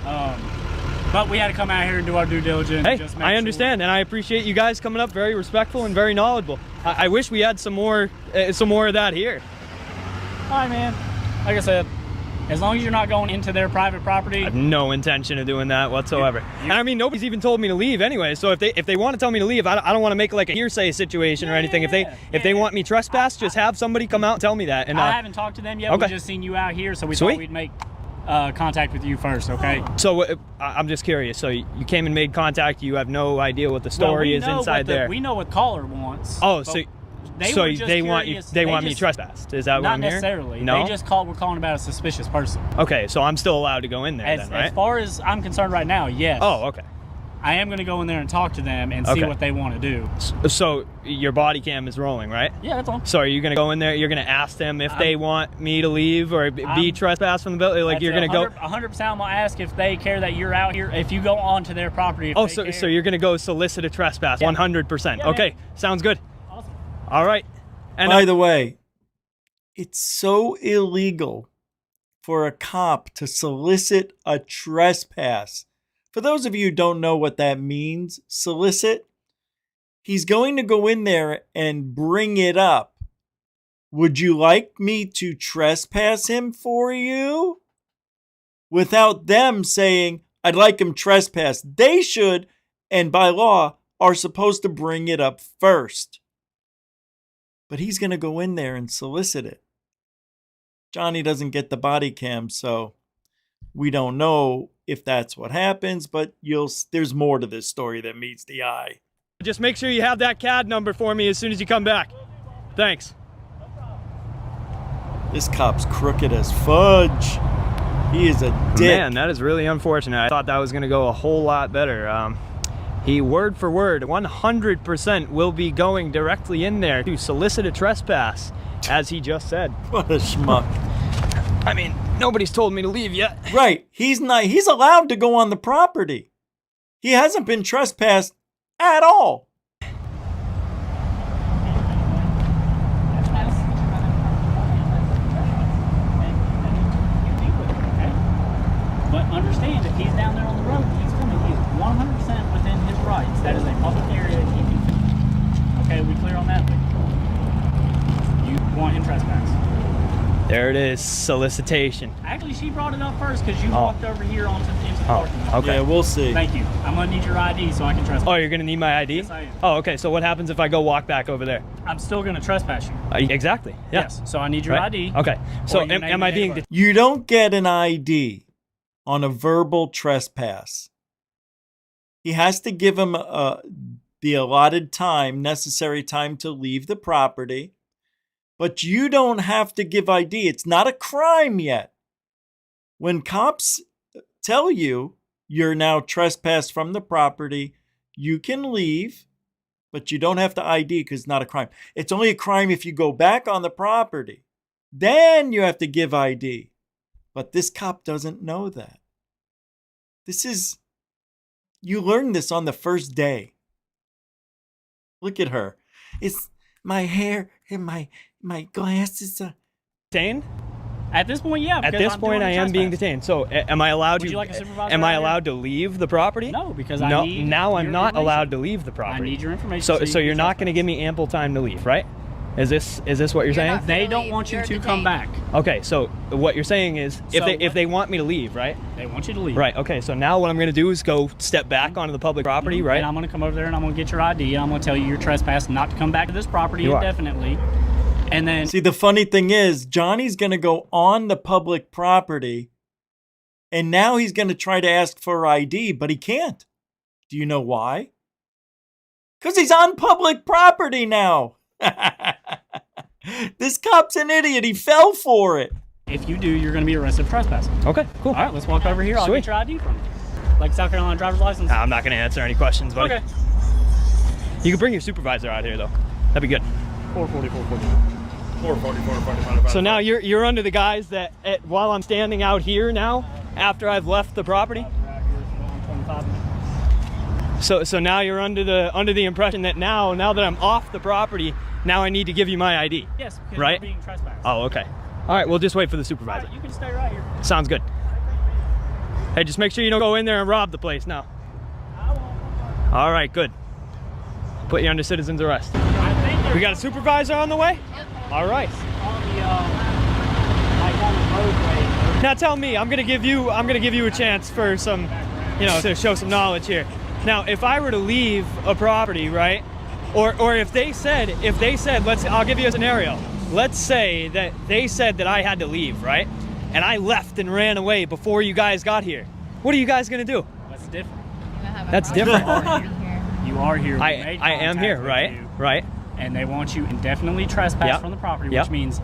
But we had to come out here and do our due diligence. Hey, I understand, and I appreciate you guys coming up, very respectful and very knowledgeable. I wish we had some more of that here. All right, man. Like I said, as long as you're not going into their private property. I have no intention of doing that whatsoever. And I mean, nobody's even told me to leave anyway. So if they want to tell me to leave, I don't want to make like a hearsay situation or anything. If they want me trespass, just have somebody come out and tell me that. And I haven't talked to them yet. Okay. We just seen you out here, so we thought we'd make contact with you first. Okay. So I'm just curious. So you came and made contact. You have no idea what the story is inside there. We know what caller wants. Oh, so they want me trespassed. Is that what I'm hearing? Not necessarily. No? They just we're calling about a suspicious person. Okay, so I'm still allowed to go in there then, right? As far as I'm concerned right now, yes. Oh, okay. I am going to go in there and talk to them and see what they want to do. So your body cam is rolling, right? Yeah, that's on. So are you going to go in there? You're going to ask them if they want me to leave or be trespassed from the building? Like you're going to go 100%. I'm going to ask if they care that you're out here. If you go onto their property. So you're going to go solicit a trespass? Yeah. 100%. Yeah, okay, man. sounds good. Awesome. All right. And by the way, it's so illegal for a cop to solicit a trespass. For those of you who don't know what that means, solicit, he's going to go in there and bring it up. Would you like me to trespass him for you? Without them saying, I'd like him trespassed. They should, and by law, are supposed to bring it up first. But he's going to go in there and solicit it. Johnny doesn't get the body cam, so we don't know if that's what happens, but there's more to this story than meets the eye. Just make sure you have that CAD number for me as soon as you come back. Thanks. This cop's crooked as fudge. He is a dick. Man, that is really unfortunate. I thought that was going to go a whole lot better. He, word for word, 100% will be going directly in there to solicit a trespass, as he just said. What a schmuck. I mean, nobody's told me to leave yet. Right. He's allowed to go on the property. He hasn't been trespassed at all. But understand, if he's down there on the road, he's 100% within his rights. That is a public area. Okay, we clear on that? You want him trespassed? There it is, solicitation. Actually, she brought it up first because you walked over here into the parking lot. Okay. Yeah, we'll see. Thank you. I'm going to need your ID so I can trespass. Oh, you're going to need my ID? Yes, I am. Oh, okay. So what happens if I go walk back over there? I'm still going to trespass you. Exactly. Yeah. Yes. So I need your ID. Okay. So am I being... You don't get an ID on a verbal trespass. He has to give him the allotted time, necessary time to leave the property. But you don't have to give ID. It's not a crime yet. When cops tell you you're now trespassed from the property, you can leave, but you don't have to ID because it's not a crime. It's only a crime if you go back on the property. Then you have to give ID. But this cop doesn't know that. You learn this on the first day. Look at her. It's my hair and my glasses. Detained? At this point, yeah. At this point, I am being detained. So, am I allowed Would to? you like a supervisor Am I out allowed to leave the property? No, because no, I need now I'm your not information. allowed to leave the property. I need your information. So you're not going to give me ample time to leave, right? Is this what you're saying? They don't want you to come back. Okay, so what you're saying is if they want me to leave, right? They want you to leave. Right. Okay. So now what I'm going to do is go step back onto the public property, right? And I'm going to come over there and I'm going to get your ID and I'm going to tell you you're trespassing not to come back to this property indefinitely. And then see, the funny thing is, Johnny's going to go on the public property and now he's going to try to ask for ID, but he can't. Do you know why? Because he's on public property now. This cop's an idiot. He fell for it. If you do, you're going to be arrested for trespassing. Okay, cool. All right, let's walk over here. I'll get your ID from you. Like South Carolina driver's license? I'm not going to answer any questions, buddy. Okay. You can bring your supervisor out here, though. That'd be good. 440, 440. So now you're under the guise that while I'm standing out here now, after I've left the property. So now you're under the impression that now that I'm off the property, now I need to give you my ID. Yes, because right? you're being trespassed. Oh, okay. All right, we'll just wait for the supervisor. You can stay right here. Sounds good. Hey, just make sure you don't go in there and rob the place now. All right, good. Put you under citizen's arrest. We got a supervisor on the way? Yep. All right. On the roadway. Now tell me, I'm gonna give you a chance for some, to show some knowledge here. Now, if I were to leave a property, right, or if they said, I'll give you a scenario. Let's say that they said that I had to leave, right, and I left and ran away before you guys got here. What are you guys gonna do? That's different. That's different. You are here. I am here, right? Right. And they want you indefinitely trespassed from the property, which means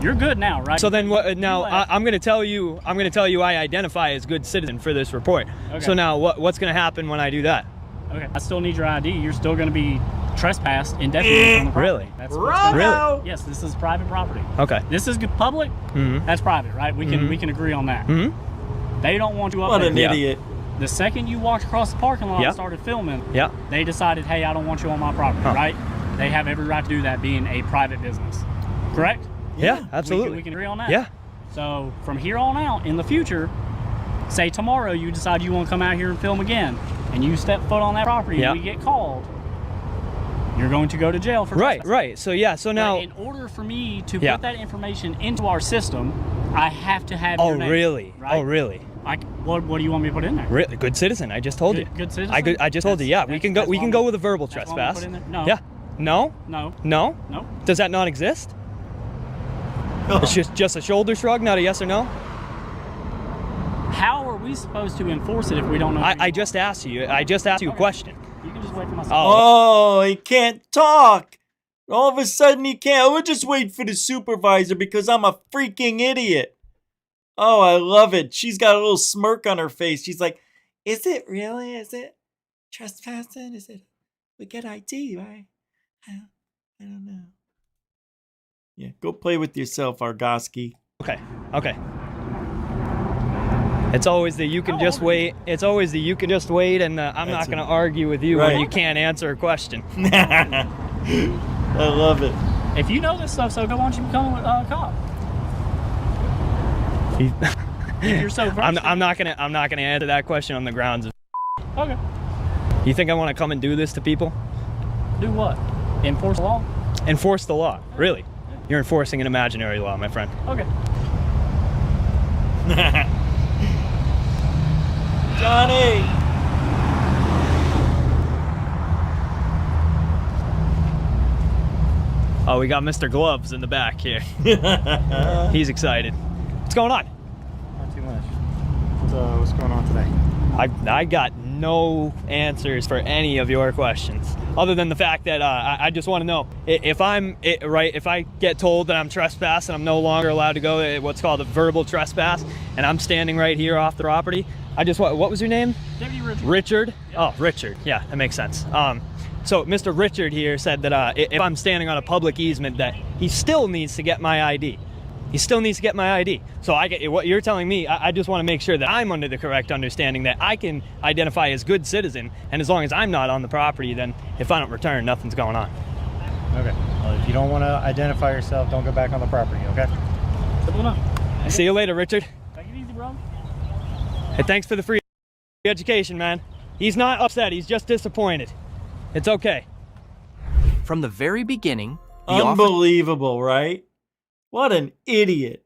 you're good now, right? So then what? Now I'm going to tell you. I identify as good citizen for this report. Okay. So now what's going to happen when I do that? Okay. I still need your ID. You're still going to be trespassed indefinitely from the property. Really? That's really? Yes. This is private property. Okay. This is public. Mm-hmm. That's private, right? We can agree on that. Mm-hmm. They don't want you up What there. an idiot. The second you walked across the parking lot and started filming, they decided, hey, I don't want you on my property, right? They have every right to do that, being a private business. Correct? Yeah, absolutely. We can agree on that. Yeah. So from here on out, in the future, say tomorrow you decide you want to come out here and film again, and you step foot on that property and we get called, you're going to go to jail for trespassing. Right. So now, but in order for me to put that information into our system, I have to have your name. Really? Right? Oh, really? What do you want me to put in there? Really? Good citizen. I just told you. Good citizen. I just told you. Yeah, we can go with a verbal trespass. No. Yeah. No. No. No. No. Does that not exist? It's just a shoulder shrug, not a yes or no. How are we supposed to enforce it if we don't know? I just asked you. I just asked you a question. You can just wait for my. Oh, he can't talk. All of a sudden he can't. We'll just wait for the supervisor because I'm a freaking idiot. Oh, I love it. She's got a little smirk on her face. She's like, is it really? Is it trespassing? Is it? We get ID, right? I don't know. Yeah, go play with yourself, Argosky. Okay. It's always the you can just wait. It's always the you can just wait, and I'm not going to argue with you when you can't answer a question. I love it. If you know this stuff, so go, why don't you become a cop? If you're so versed, I'm not gonna answer that question on the grounds of. Okay. You think I want to come and do this to people? Do what? Enforce the law? Enforce the law? Really? You're enforcing an imaginary law, my friend. Okay. Johnny! Oh, we got Mr. Gloves in the back here. He's excited. What's going on? Not too much. What's going on today? I got no answers for any of your questions, other than the fact that I just want to know if if I get told that I'm trespassed and I'm no longer allowed to go at what's called a verbal trespass, and I'm standing right here off the property. What was your name? Deputy Richard. Richard? Oh, Richard. Yeah, that makes sense. So Mr. Richard here said that if I'm standing on a public easement, that he still needs to get my ID. He still needs to get my ID. So what you're telling me, I just want to make sure that I'm under the correct understanding that I can identify as good citizen, and as long as I'm not on the property, then if I don't return, nothing's going on. Okay. Well, if you don't want to identify yourself, don't go back on the property, okay? Simple enough. See you later, Richard. Take it easy, bro. Hey, thanks for the free education, man. He's not upset, he's just disappointed. It's okay. From the very beginning, Unbelievable, right? What an idiot.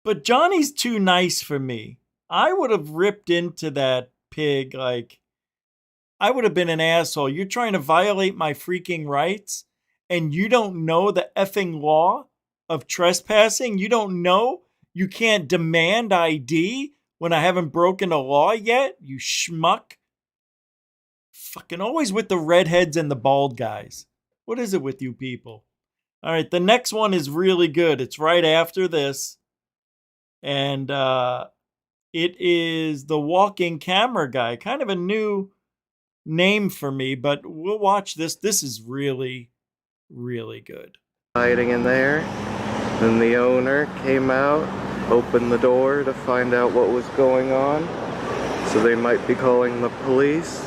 But Johnny's too nice for me. I would have ripped into that pig like, I would have been an asshole. You're trying to violate my freaking rights, and you don't know the effing law of trespassing? You don't know you can't demand ID when I haven't broken a law yet? You schmuck. Fucking always with the redheads and the bald guys. What is it with you people? All right, the next one is really good. It's right after this. And it is the walking camera guy. Kind of a new name for me, but we'll watch this. This is really, really good. Hiding in there. Then the owner came out, opened the door to find out what was going on. So they might be calling the police.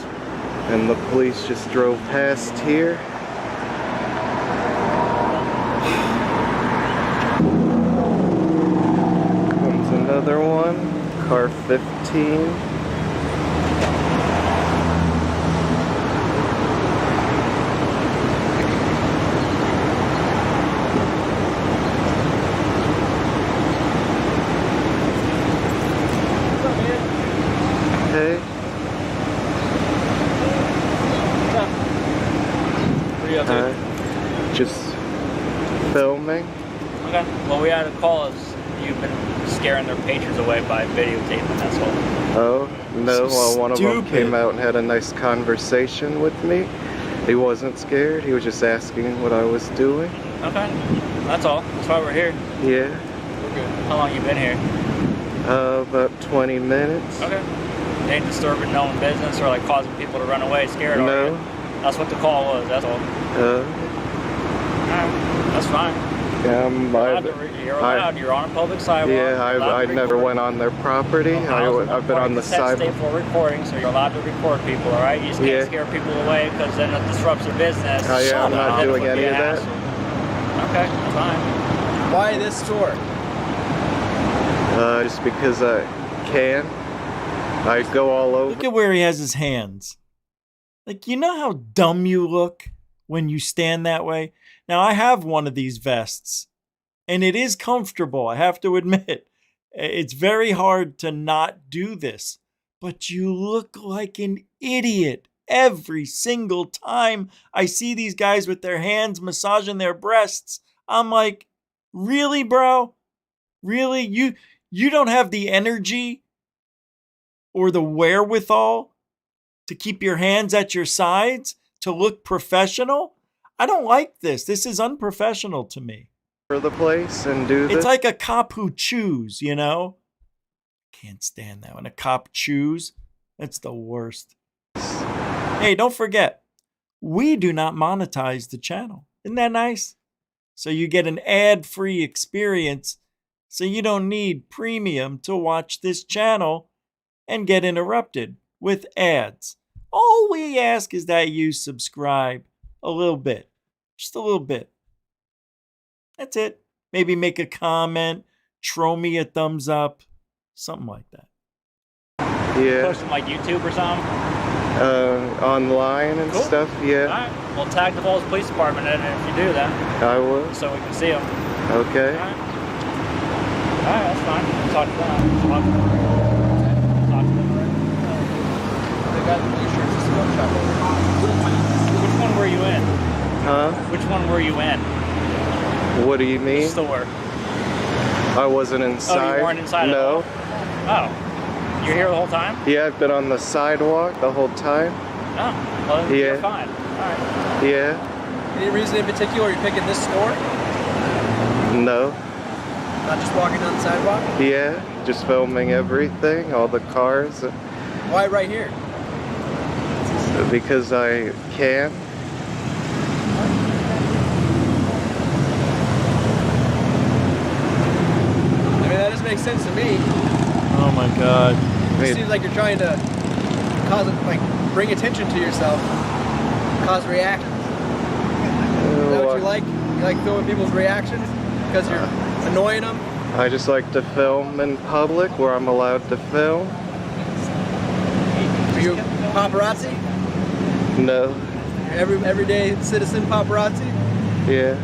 And the police just drove past here. Comes another one, car 15. Just filming. Okay. Well, we had a call as you've been scaring their patrons away by videotaping, that's all. Oh, no. Well, one of them came out and had a nice conversation with me. He wasn't scared. He was just asking what I was doing. Okay. That's all. That's why we're here. Yeah. We're good. How long you been here? About 20 minutes. Okay. You ain't disturbing no one business or like causing people to run away scared, are No. you? That's what the call was, that's all. That's fine. You're allowed. You're on a public sidewalk. Yeah, I never went on their property. I've been on the sidewalk. State for recording, so you're allowed to record people, all right? You just can't scare people away because then it disrupts their business. Oh, yeah, I'm not doing any of that. Okay, fine. Why this tour? Just because I can. I go all over. Look at where he has his hands. Like, you know how dumb you look when you stand that way? Now, I have one of these vests, and it is comfortable, I have to admit. It's very hard to not do this, but you look like an idiot every single time I see these guys with their hands massaging their breasts. I'm like, really, bro? Really? You don't have the energy or the wherewithal to keep your hands at your sides to look professional? I don't like this. This is unprofessional to me. For the place and do this. It's like a cop who chews, you know? Can't stand that. When a cop chews, that's the worst. Hey, don't forget, we do not monetize the channel. Isn't that nice? So you get an ad-free experience, so you don't need premium to watch this channel and get interrupted with ads. All we ask is that you subscribe a little bit. Just a little bit. That's it. Maybe make a comment, throw me a thumbs up, something like that. Yeah. Post them like YouTube or something? Online and stuff, yeah. Alright. Well, tag the Falls Police Department in it if you do that. I will. So we can see them. Okay. Alright, that's fine. We'll talk to them. Talk to them. They got the t-shirts. Just go shop over. Which one were you in? Huh? Which one were you in? What do you mean? The store. I wasn't inside. Oh, you weren't inside No. at all? Oh. You're here the whole time? Yeah, I've been on the sidewalk the whole time. Oh, well, Yeah. you're fine. Alright. Yeah. Any reason in particular you're picking this store? No. Not just walking down the sidewalk? Yeah. Just filming everything, all the cars. Why right here? Because I can. I mean, that doesn't make sense to me. Oh my God. It seems like you're trying to cause, like, bring attention to yourself, cause reactions. Is that what you like? You like filming people's reactions because you're annoying them? I just like to film in public where I'm allowed to film. Are you paparazzi? No. Everyday citizen paparazzi? Yeah.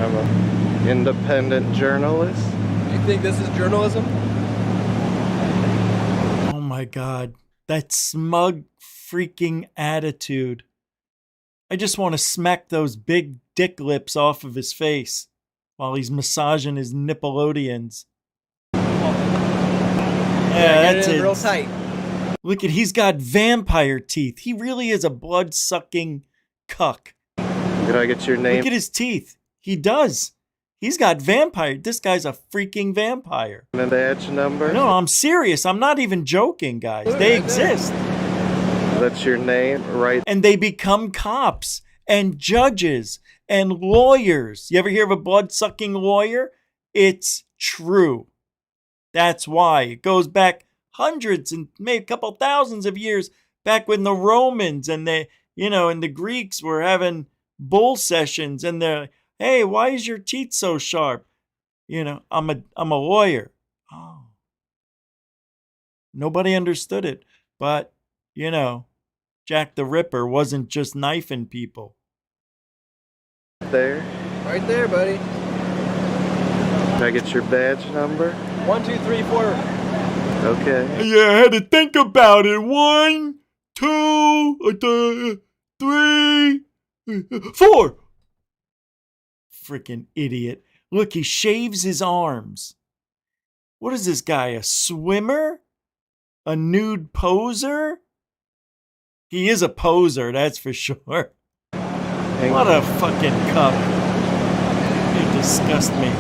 I'm an independent journalist. You think this is journalism? Oh my God. That smug freaking attitude. I just want to smack those big dick lips off of his face while he's massaging his Nickelodeons. Yeah, that's it. Real tight. Look at, he's got vampire teeth. He really is a blood-sucking cuck. Did I get your name? Look at his teeth. He does. He's got vampire. This guy's a freaking vampire. And badge number? No, I'm serious. I'm not even joking, guys. They exist. That's your name, right? And they become cops and judges and lawyers. You ever hear of a blood-sucking lawyer? It's true. That's why. It goes back hundreds and maybe a couple thousands of years back when the Romans and the, and the Greeks were having bull sessions and they're, hey, why is your teeth so sharp? I'm a lawyer. Oh. Nobody understood it. But, Jack the Ripper wasn't just knifing people. There. Right there, buddy. Did I get your badge number? 1, 2, 3, 4. Okay. Yeah, I had to think about it. 1, 2, 3, 4. Freaking idiot. Look, he shaves his arms. What is this guy, a swimmer? A nude poser? He is a poser, that's for sure. What a fucking cuck. You disgust me.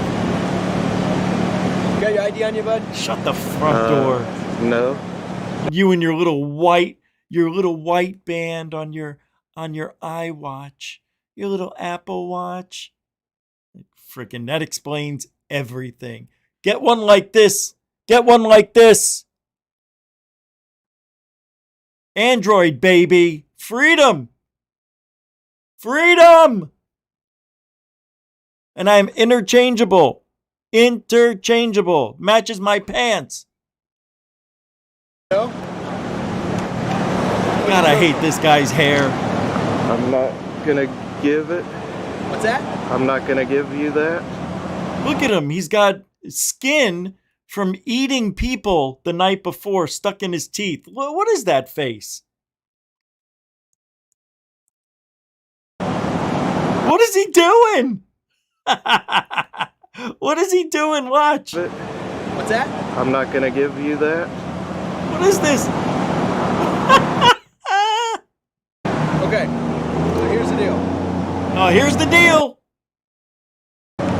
You got your ID on you, bud? Shut the front door. No. You and your little white band on your iWatch. Your little Apple Watch. Freaking, that explains everything. Get one like this. Get one like this. Android, baby. Freedom. Freedom. And I'm interchangeable. Interchangeable. Matches my pants. No? God, I hate this guy's hair. I'm not gonna give it. What's that? I'm not gonna give you that. Look at him. He's got skin from eating people the night before stuck in his teeth. What is that face? What is he doing? What is he doing? Watch. What's that? I'm not gonna give you that. What is this? Okay, so here's the deal. Oh, here's the deal.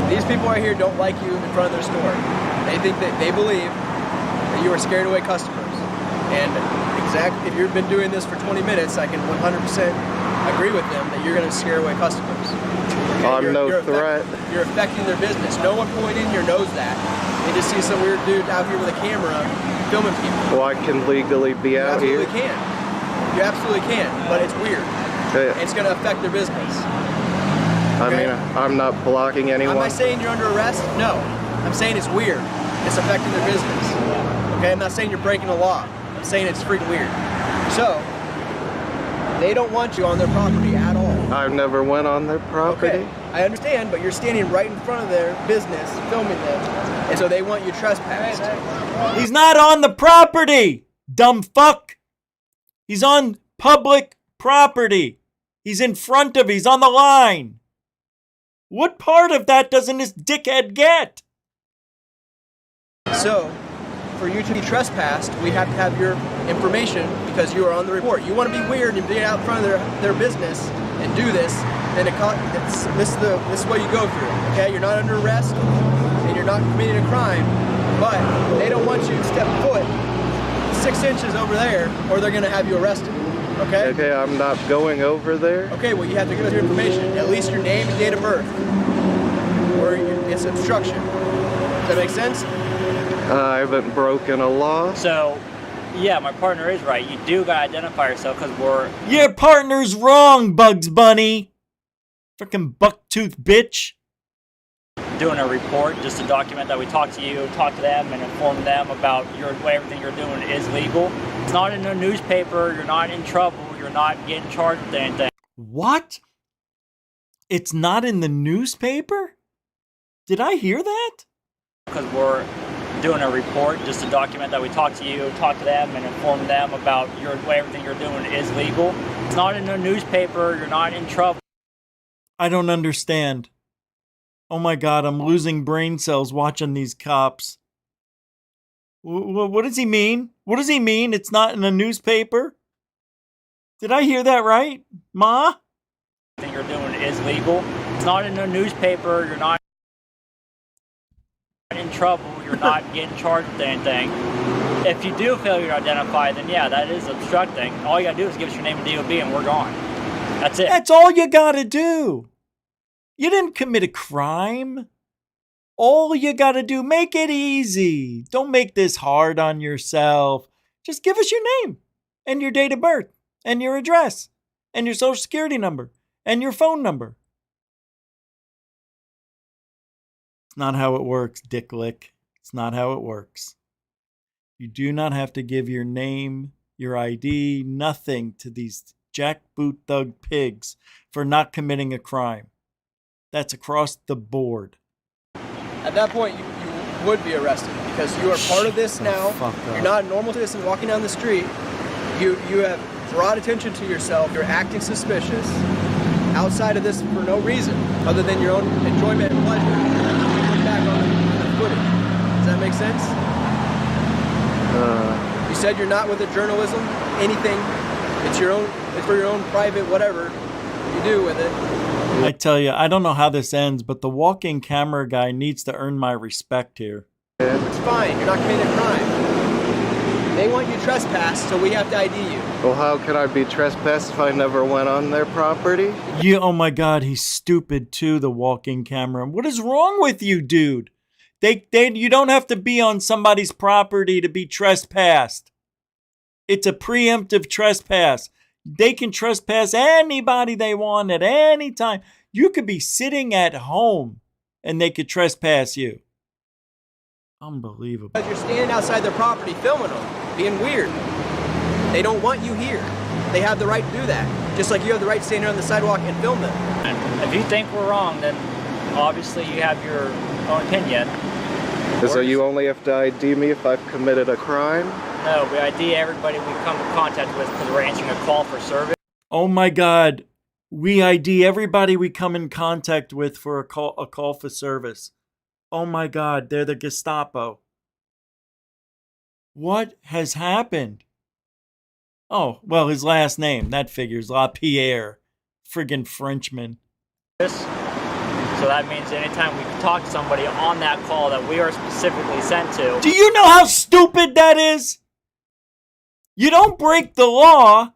These people right here don't like you in front of their store. They believe that you are scared away customers. And if you've been doing this for 20 minutes, I can 100% agree with them that you're going to scare away customers. Okay? I'm no threat. You're affecting their business. No one pointing in here knows that. They just see some weird dude out here with a camera filming people. Well, I can legally be out here. You absolutely can. You absolutely can, but it's weird. Yeah. It's going to affect their business. I mean, I'm not blocking anyone. Am I saying you're under arrest? No. I'm saying it's weird. It's affecting their business. Okay, I'm not saying you're breaking the law. I'm saying it's freaking weird. So, they don't want you on their property at all. I've never went on their property. Okay, I understand, but you're standing right in front of their business, filming them, and so they want you trespassed. He's not on the property, dumb fuck. He's on public property. He's in front of, he's on the line. What part of that doesn't this dickhead get? So, for you to be trespassed, we have to have your information because you are on the report. You want to be weird and be out in front of their business and do this, then this is what you go through. Okay, you're not under arrest and you're not committing a crime, but they don't want you to step foot 6 inches over there, or they're going to have you arrested. Okay. Okay, I'm not going over there. Okay, well you have to give us your information, at least your name and date of birth, or it's obstruction. Does that make sense? I haven't broken a law. So, yeah, my partner is right. You do gotta identify yourself because we're... Your partner's wrong, Bugs Bunny. Frickin' bucktooth bitch. Doing a report just to document that we talked to you, talk to them, and inform them about everything you're doing is legal. It's not in the newspaper. You're not in trouble. You're not getting charged with anything. What? It's not in the newspaper? Did I hear that? Because we're doing a report just to document that we talked to you, talk to them, and inform them about everything you're doing is legal. It's not in the newspaper. You're not in trouble. I don't understand. Oh my God, I'm losing brain cells watching these cops. What does he mean? What does he mean? It's not in a newspaper? Did I hear that right, Ma? Everything you're doing is legal. It's not in the newspaper. You're not in trouble. You're not getting charged with anything. If you do fail to identify, then yeah, that is obstructing. All you gotta do is give us your name and DOB and we're gone. That's it. That's all you gotta do. You didn't commit a crime. All you gotta do, make it easy. Don't make this hard on yourself. Just give us your name and your date of birth and your address and your social security number and your phone number. It's not how it works, Dicklick. It's not how it works. You do not have to give your name, your ID, nothing to these jackboot thug pigs for not committing a crime. That's across the board. At that point, you would be arrested because you are part of this now. You're not a normal citizen walking down the street. You have brought attention to yourself. You're acting suspicious outside of this for no reason other than your own enjoyment and pleasure. You look back on the footage. Does that make sense? You said you're not with the journalism, anything. It's your own. It's for your own private whatever you do with it. I tell you, I don't know how this ends, but the walking camera guy needs to earn my respect here. It's fine. You're not committing a crime. They want you trespassed, so we have to ID you. Well, how could I be trespassed if I never went on their property? Yeah, oh my God, he's stupid too, the walking camera. What is wrong with you, dude? You don't have to be on somebody's property to be trespassed. It's a preemptive trespass. They can trespass anybody they want at any time. You could be sitting at home and they could trespass you. Unbelievable. Because you're standing outside their property filming them, being weird. They don't want you here. They have the right to do that. Just like you have the right to stand there on the sidewalk and film them. And if you think we're wrong, then obviously you have your own opinion. So you only have to ID me if I've committed a crime? No, we ID everybody we come in contact with because we're answering a call for service. Oh my God. We ID everybody we come in contact with for a call for service. Oh my God, they're the Gestapo. What has happened? Oh, well, his last name, that figures. LaPierre. Friggin' Frenchman. So that means anytime we talk to somebody on that call that we are specifically sent to. Do you know how stupid that is? You don't break the law,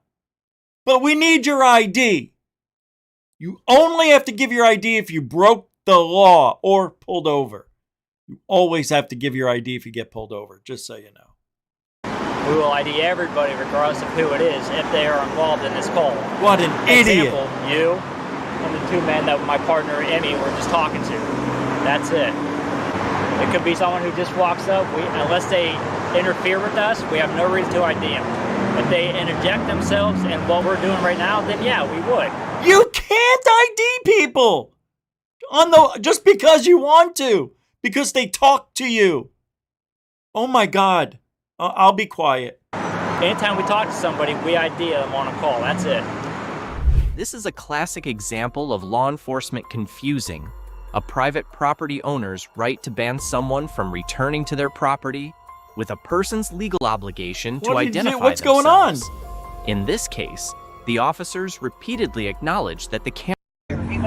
but we need your ID. You only have to give your ID if you broke the law or pulled over. You always have to give your ID if you get pulled over, just so you know. We will ID everybody regardless of who it is if they are involved in this call. What an idiot. Example, you and the two men that my partner Emmy were just talking to. That's it. It could be someone who just walks up. Unless they interfere with us, we have no reason to ID them. If they interject themselves in what we're doing right now, then yeah, we would. You can't ID people just because you want to, because they talk to you. Oh my God. I'll be quiet. Anytime we talk to somebody, we ID them on a call. That's it. This is a classic example of law enforcement confusing a private property owner's right to ban someone from returning to their property with a person's legal obligation to What did you- identify what's going on? themselves. In this case, the officers repeatedly acknowledged that the camera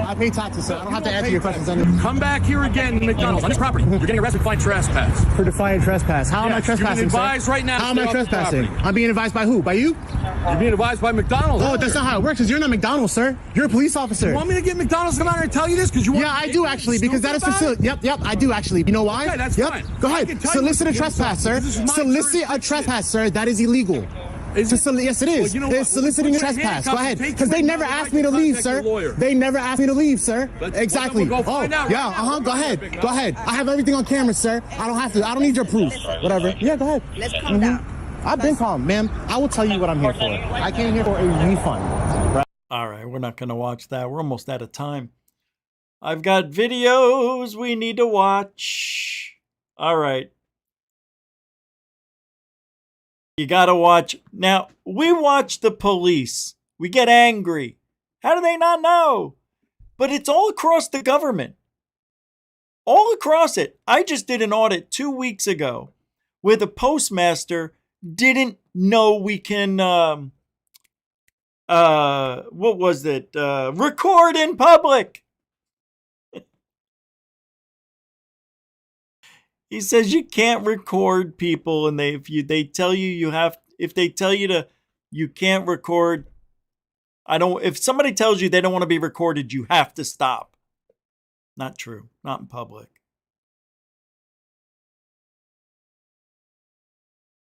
I pay taxes, so I don't have to answer your questions. Come back here again, McDonald's, on this property. You're getting arrested for defying trespass. For defying trespass. How am I Yes, trespassing, you're being sir? advised right now to How am stay I off the trespassing? property. I'm being advised by who? By you? You're being advised by McDonald's. Oh, that's not how it works, because you're not McDonald's, sir. You're a police officer. You want me to get McDonald's to come out here and tell you this? Because you want Yeah, I do actually, because that is facility. Yep, I do actually. You know why? Okay, that's yep. fine. Go I ahead. can tell you Solicit a what to do, trespass, sir. this is my Solicit a trespass, sir. That is illegal. Yes, it is. Well, you know It's what? soliciting a Put your trespass. Go handcuffs ahead. and take Because them they in never now. asked I me to can leave, contact sir. your lawyer. They never asked me to leave, sir. Exactly. We'll go find out. Yeah, go ahead. Go ahead. I have everything on camera, sir. I don't have to. I don't need your proof. Whatever. Yeah, go ahead. Let's calm down. I've been calm, ma'am. I will tell you what I'm here for. I came here for a refund. All right, we're not going to watch that. We're almost out of time. I've got videos we need to watch. All right. You got to watch. Now, we watch the police. We get angry. How do they not know? But it's all across the government. All across it. I just did an audit 2 weeks ago where the postmaster didn't know we can, what was it? Record in public. He says you can't record people, and they tell you you have, if they tell you to, you can't record. If somebody tells you they don't want to be recorded, you have to stop. Not true. Not in public.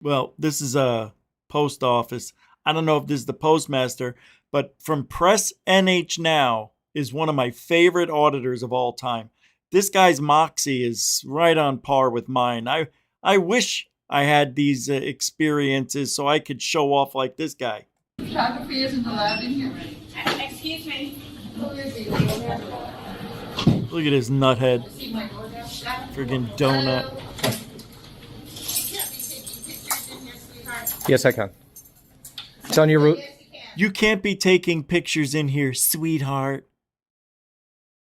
Well, this is a post office. I don't know if this is the postmaster, but from Press NH Now is one of my favorite auditors of all time. This guy's moxie is right on par with mine. I wish I had these experiences so I could show off like this guy. Photography isn't allowed in here. Excuse me. Look at this nuthead. Friggin' donut. Yes, I can. It's on your route. You can't be taking pictures in here, sweetheart.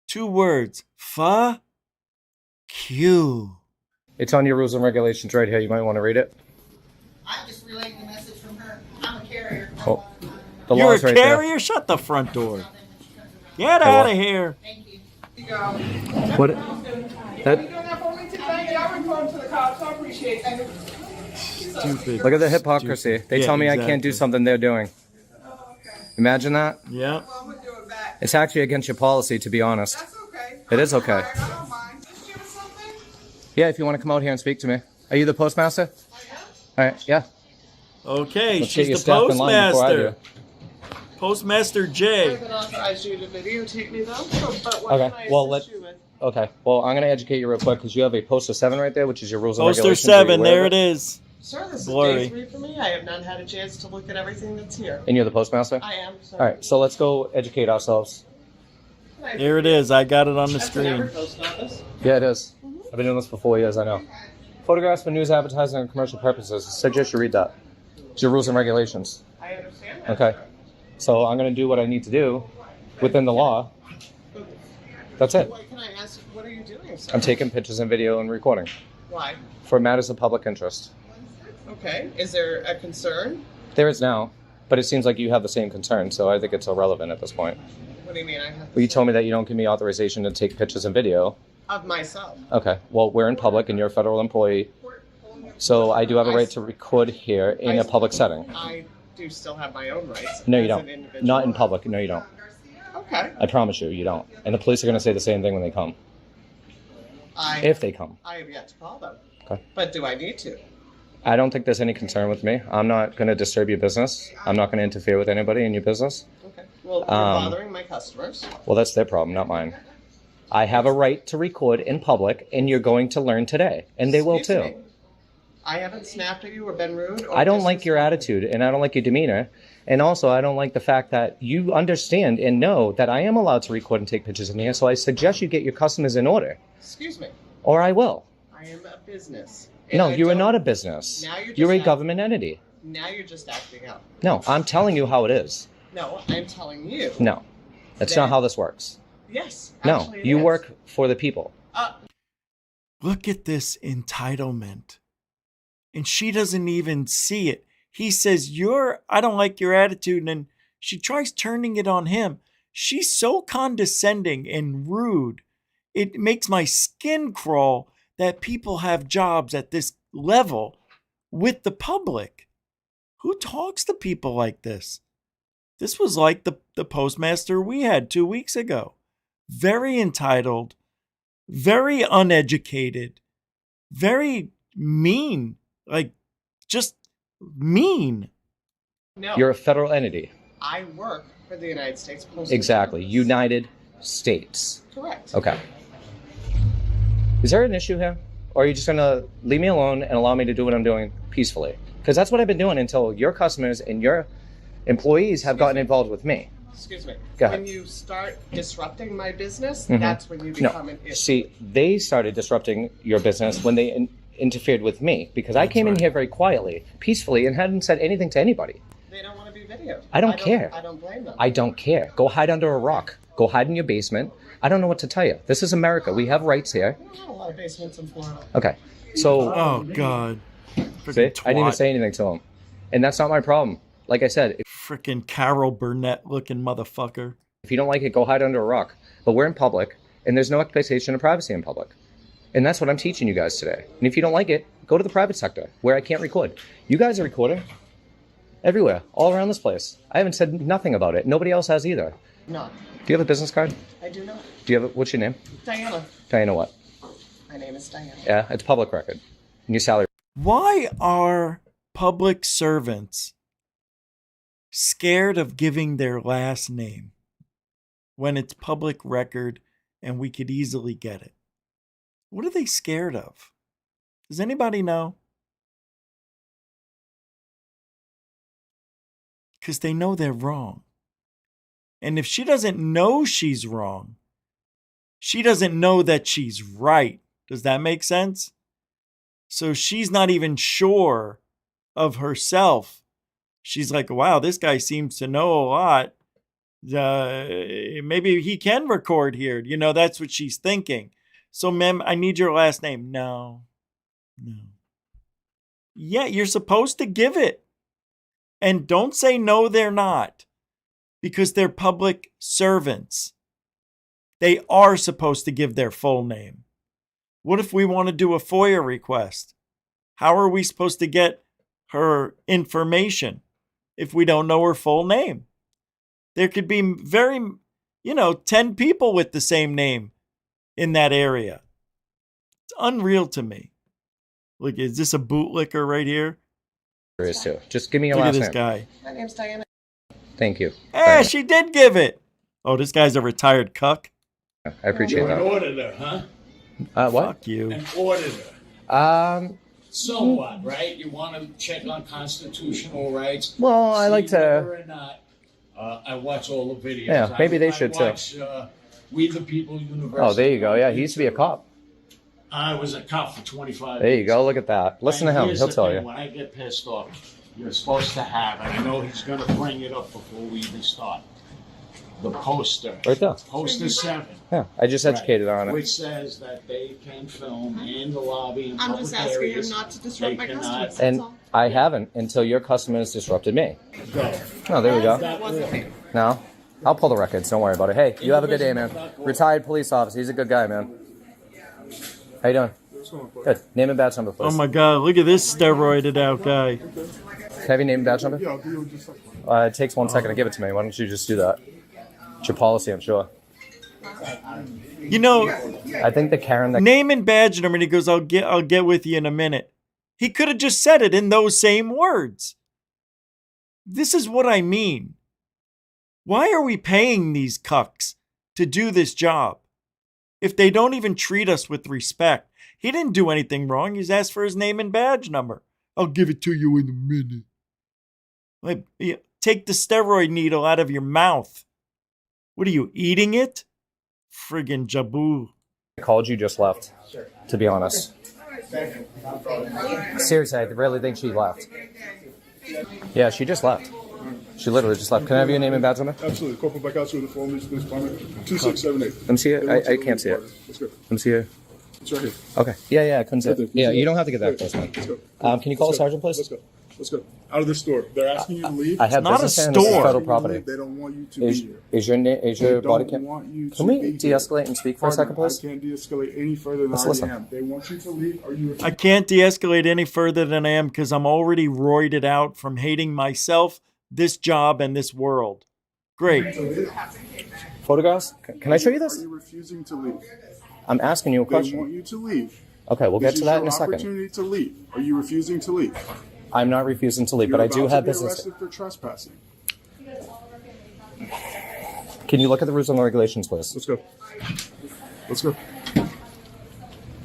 2 words. Fuck you. It's on your rules and regulations right here. You might want to read it. I'm just relaying the message from her. I'm a carrier. Oh, the You're law's a right carrier? there. Shut the front door. Get out of here. What? That. Stupid. Look at the hypocrisy. Stupid. They Yeah, tell me I can't exactly. do something they're doing. Imagine that. Yeah. It's actually against your policy, to be honest. It is okay. Yeah, if you want to come out here and speak to me. Are you the postmaster? All right, yeah. Okay, Let's get your she's the staff in line before I postmaster. Postmaster J. I've been authorized you to videotape me though. But what Okay, can I well, assist you with? Okay, well, I'm going to educate you real quick because you have a poster 7 right there, which is your rules and Poster regulations. Are you 7, aware there of it is. Sir, this Blurry. is day 3 for me. I have not had a chance to look at everything that's here. And you're the postmaster? I am, sir. All right, so let's go educate ourselves. There it is. I got it on the That's an screen. Everett post office. Yeah, it is. I've been doing this for 4 years, I know. Photographs for news, advertising, and commercial purposes. I suggest you read that. It's your rules and regulations. I understand that. Okay. So I'm going to do what I need to do within the law. That's it. What can I ask? What are you doing, sir? I'm taking pictures and video and recording Why? for matters of public interest. Okay. Is there a concern? There is now, but it seems like you have the same concern, so I think it's irrelevant at this point. What do you mean? I have Well, you told me that you don't give me authorization to take pictures and video. of myself. Okay. Well, we're in public and you're a federal employee, so I do have a right to record here in a public setting. I do still have my own rights. No, you as don't. an individual. Not in public. No, you don't. Okay. I promise you, you don't. And the police are going to say the same thing when they come. If they come. I have yet to call them. Okay. But do I need to? I don't think there's any concern with me. I'm not going to disturb your business. I'm not going to interfere with anybody in your business. Okay. Well, you're bothering my customers. Well, that's their problem, not mine. I have a right to record in public, and you're going to learn today. And they will Excuse too. me. I haven't snapped at you or been rude. Or I don't like your attitude, and I don't like your demeanor. And also, I don't like the fact that you understand and know that I am allowed to record and take pictures in here, so I suggest you get your customers in order, Excuse me. or I will. I am a business. No, And I you are don't- not a business. Now you're You're a just government entity. Now you're just acting up. No, I'm telling you how it is. No, I'm telling you. No, that's Then- not how this works. Yes. No, actually it you is. work for the people. Look at this entitlement. And she doesn't even see it. He says, I don't like your attitude. And she tries turning it on him. She's so condescending and rude. It makes my skin crawl that people have jobs at this level with the public. Who talks to people like this? This was like the postmaster we had 2 weeks ago. Very entitled, very uneducated, very mean, like just mean. No. You're a federal entity. I work for the United States Postal Exactly. Service. United States. Correct. Okay. Is there an issue here? Or are you just going to leave me alone and allow me to do what I'm doing peacefully? Because that's what I've been doing until your customers and your employees have gotten involved with me. Excuse me. Go ahead. When you start disrupting my business, Mhm. that's when you become an issue. See, they started disrupting your business when they interfered with me because I came in here very quietly, peacefully, and hadn't said anything to anybody. They don't want to be videoed. I don't care. I don't blame them. I don't care. Go hide under a rock. Go hide in your basement. I don't know what to tell you. This is America. We have rights here. We don't have a lot of basements in Florida. Okay. So. Oh, God. See, I didn't even say anything to him. And that's not my problem. Like I said. Freaking Carol Burnett looking motherfucker. If you don't like it, go hide under a rock. But we're in public, and there's no expectation of privacy in public. And that's what I'm teaching you guys today. And if you don't like it, go to the private sector, where I can't record. You guys are recording everywhere, all around this place. I haven't said nothing about it. Nobody else has either. No. Do you have a business card? I do not. Do you have what's your name? Diana. Diana what? My name is Diana. Yeah, it's public record. And your salary. Why are public servants scared of giving their last name when it's public record and we could easily get it? What are they scared of? Does anybody know? Because they know they're wrong. And if she doesn't know she's wrong, she doesn't know that she's right. Does that make sense? So she's not even sure of herself. She's like, wow, this guy seems to know a lot. Maybe he can record here. You know, that's what she's thinking. So, ma'am, I need your last name. No. Yeah, you're supposed to give it. And don't say no, they're not. Because they're public servants. They are supposed to give their full name. What if we want to do a FOIA request? How are we supposed to get her information if we don't know her full name? There could be 10 people with the same name in that area. It's unreal to me. Look, is this a bootlicker right here? There is too. Just give me your Look last at this name. guy. My name's Diana. Thank you. Hey, she did give it. Oh, this guy's a retired cuck. I appreciate You're an that. auditor, huh? What? Fuck you. An auditor. So what, right? You want to check on constitutional rights? Well, I like see to- whether or not, I watch all the videos. Yeah, maybe they should, too. I watch, We the People University. Oh, there you go. Yeah, he used to be a cop. I was a cop for 25 There years. you go. Look at that. Listen to And him. here's He'll the tell thing, you. When I get pissed off, you're supposed to have, and I know he's going to bring it up before we even start, the poster. Right there. Poster 7. Yeah, I just educated on it. Which says that they can film in the lobby in I'm public just asking areas. him not to disrupt They my cannot- customers. That's And all. I haven't until your customers disrupted me. Go. Oh, there we go. That was- No, I'll pull the records. Don't worry about it. Hey, you have a good day, man. Retired police officer. He's a good guy, man. How you doing? Good. Name and badge number, please. Oh my God, look at this steroided out guy. Can I have your name and badge number? It takes 1 second to give it to me. Why don't you just do that? It's your policy, I'm sure. You know, I think the Karen that name and badge number, and he goes, I'll get with you in a minute. He could have just said it in those same words. This is what I mean. Why are we paying these cucks to do this job if they don't even treat us with respect? He didn't do anything wrong. He's asked for his name and badge number. I'll give it to you in a minute. Like, take the steroid needle out of your mouth. What are you, eating it? Friggin' Jabu. called you just left, to be honest. Seriously, I really think she left. Yeah, she just left. She literally just left. Can I have your name and badge number? Absolutely. Corporal back out to the phone, this department. 2678. Let me see it. I can't see it. Let's go. Let me see it. It's right here. Okay. Yeah, I couldn't say Right there. it. Yeah, you don't have to get that Let's close, man. Let's go. Can you call a sergeant, please? Let's go. Let's go. Out of the store. They're asking you to leave. I have It's not business a here and this is store. federal property. They don't want you to be here. Is your They body don't cam? want you to Can we be here. de-escalate and speak for a second, Partner, please? I can't de-escalate any further than Let's I already listen. am. They want you to leave. Are you? I can't de-escalate any further than I am because I'm already roided out from hating myself, this job, and this world. Great. Photographs? Can I show you Are this? you refusing to leave? I'm asking you a They want question. you to leave. Okay, we'll get This to is that your in a second. Opportunity to leave. Are you refusing to leave? I'm not refusing to leave, You're but I do about have to be business. arrested for trespassing. Can you look at the rules and regulations, please? Let's go. Let's go.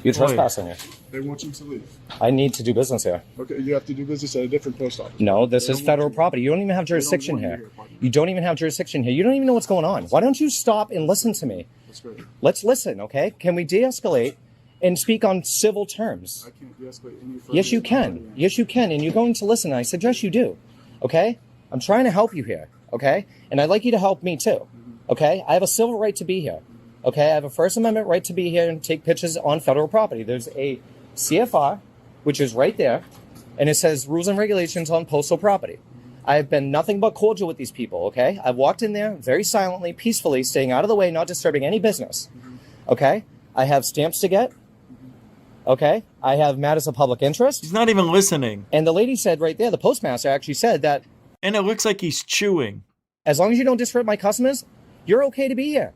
You're trespassing here. They want you to leave. I need to do business here. Okay, you have to do business at a different post office. No, this They is don't federal want you. property. You don't even have jurisdiction want you here. here, partner. You don't even have jurisdiction here. You don't even know what's going on. Why don't you stop and listen to me? Let's go. Let's listen, okay? Can we de-escalate and speak on civil terms? I can't de-escalate any further. Yes, you than I already can. am. Yes, you can. And you're going to listen. I suggest you do. Okay? I'm trying to help you here. Okay? And I'd like you to help me too. Okay? I have a civil right to be here. Okay? I have a First Amendment right to be here and take pictures on federal property. There's a CFR, which is right there, and it says rules and regulations on postal property. I've been nothing but cordial with these people, okay? I've walked in there very silently, peacefully, staying out of the way, not disturbing any business. Okay? I have stamps to get. Okay? I have matters of public interest. He's not even listening. And the lady said right there, the postmaster actually said that. And it looks like he's chewing. As long as you don't disrupt my customers, you're okay to be here.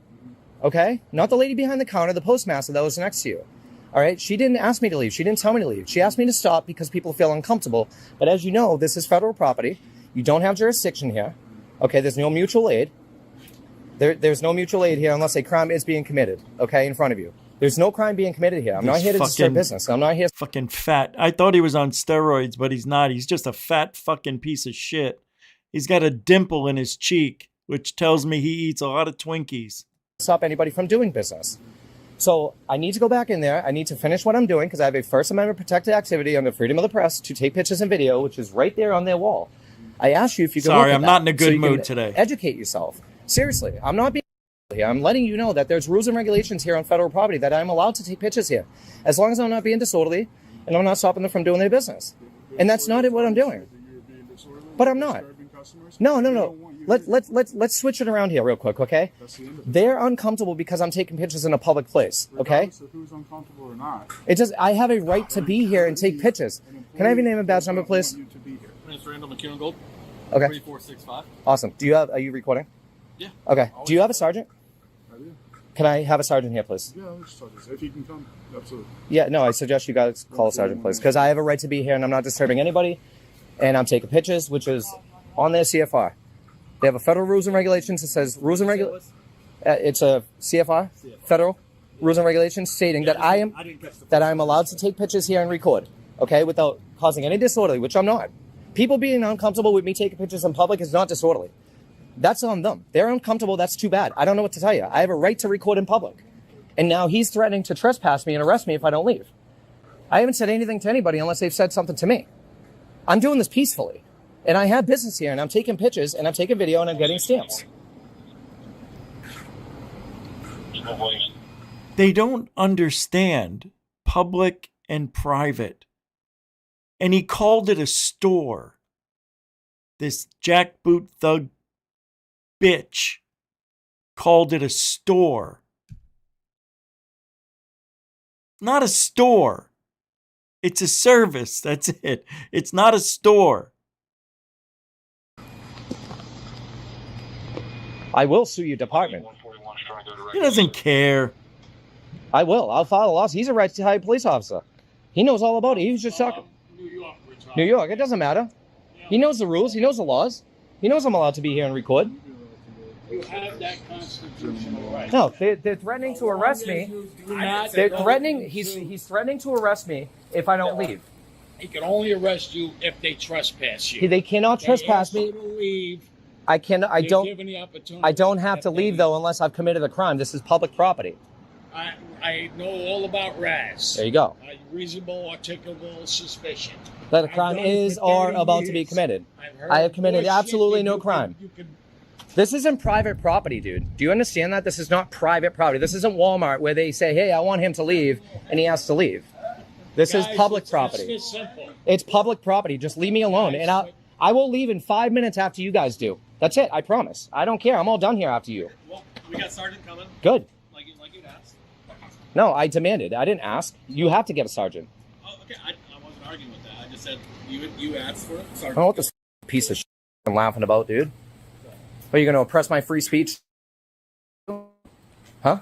Okay? Not the lady behind the counter, the postmaster that was next to you. All right? She didn't ask me to leave. She didn't tell me to leave. She asked me to stop because people feel uncomfortable. But as you know, this is federal property. You don't have jurisdiction here. Okay? There's no mutual aid. There's no mutual aid here unless a crime is being committed, okay, in front of you. There's no crime being committed here. I'm not here to disturb business. I'm not here. Fucking fat. I thought he was on steroids, but he's not. He's just a fat fucking piece of shit. He's got a dimple in his cheek, which tells me he eats a lot of Twinkies. Stop anybody from doing business. So I need to go back in there. I need to finish what I'm doing because I have a First Amendment protected activity under freedom of the press to take pictures and video, which is right there on their wall. I asked you if you could Sorry, look at I'm that not in a so good you can mood today. Educate yourself. Seriously, I'm not being here. I'm letting you know that there's rules and regulations here on federal property that I'm allowed to take pictures here, as long as I'm not being disorderly and I'm not stopping them from doing their business. And that's not what I'm doing. But I'm not. No. Let's switch it around here real quick, okay? They're uncomfortable because I'm taking pictures in a public place, okay? Regardless of who's uncomfortable or not. It just I have a right to be here and take pictures. Can I have your name and badge number, please? You to be here. My name's Randall McKeown Gold. Okay. 3465. Awesome. Are you recording? Yeah. Okay. Do you have a sergeant? I do. Can I have a sergeant here, please? Yeah, let's talk this. If he can come, absolutely. Yeah, no, I suggest you guys call a sergeant, please, because I have a right to be here and I'm not disturbing anybody, and I'm taking pictures, which is on their CFR. They have a federal rules and regulations that says rules and regulations. It's a CFR, federal rules and regulations stating that I am allowed to take pictures here and record, okay, without causing any disorderly, which I'm not. People being uncomfortable with me taking pictures in public is not disorderly. That's on them. They're uncomfortable. That's too bad. I don't know what to tell you. I have a right to record in public. And now he's threatening to trespass me and arrest me if I don't leave. I haven't said anything to anybody unless they've said something to me. I'm doing this peacefully. And I have business here, and I'm taking pictures, and I'm taking video, and I'm getting stamps. They don't understand public and private. And he called it a store. This jackboot thug bitch called it a store. Not a store. It's a service. That's it. It's not a store. I will sue your department. He doesn't care. I will. I'll file a lawsuit. He's a retired police officer. He knows all about it. He was just talking. New York. It doesn't matter. He knows the rules. He knows the laws. He knows I'm allowed to be here and record. You have that constitutional right. No, they're threatening to arrest me. They're threatening. He's threatening to arrest me if I don't leave. He can only arrest you if they trespass you. They cannot trespass me. You to leave. I don't. Given the opportunity I don't have to leave though unless I've committed a crime. This is public property. I know all about RAS. There you go. Reasonable, articulable suspicion. That a crime is or about to be committed. I have committed absolutely no crime. This isn't private property, dude. Do you understand that? This is not private property. This isn't Walmart where they say, hey, I want him to leave, and he has to leave. This is public property. It's simple. It's public property. Just leave me alone. And I will leave in 5 minutes after you guys do. That's it. I promise. I don't care. I'm all done here after you. Well, we got Sergeant coming. Good. Like you'd asked. No, I demanded. I didn't ask. You have to get a sergeant. Oh, okay. I wasn't arguing with that. I just said you asked for it. I Sergeant. don't know what this piece of shit I'm laughing about, dude. Are you going to oppress my free speech? Huh?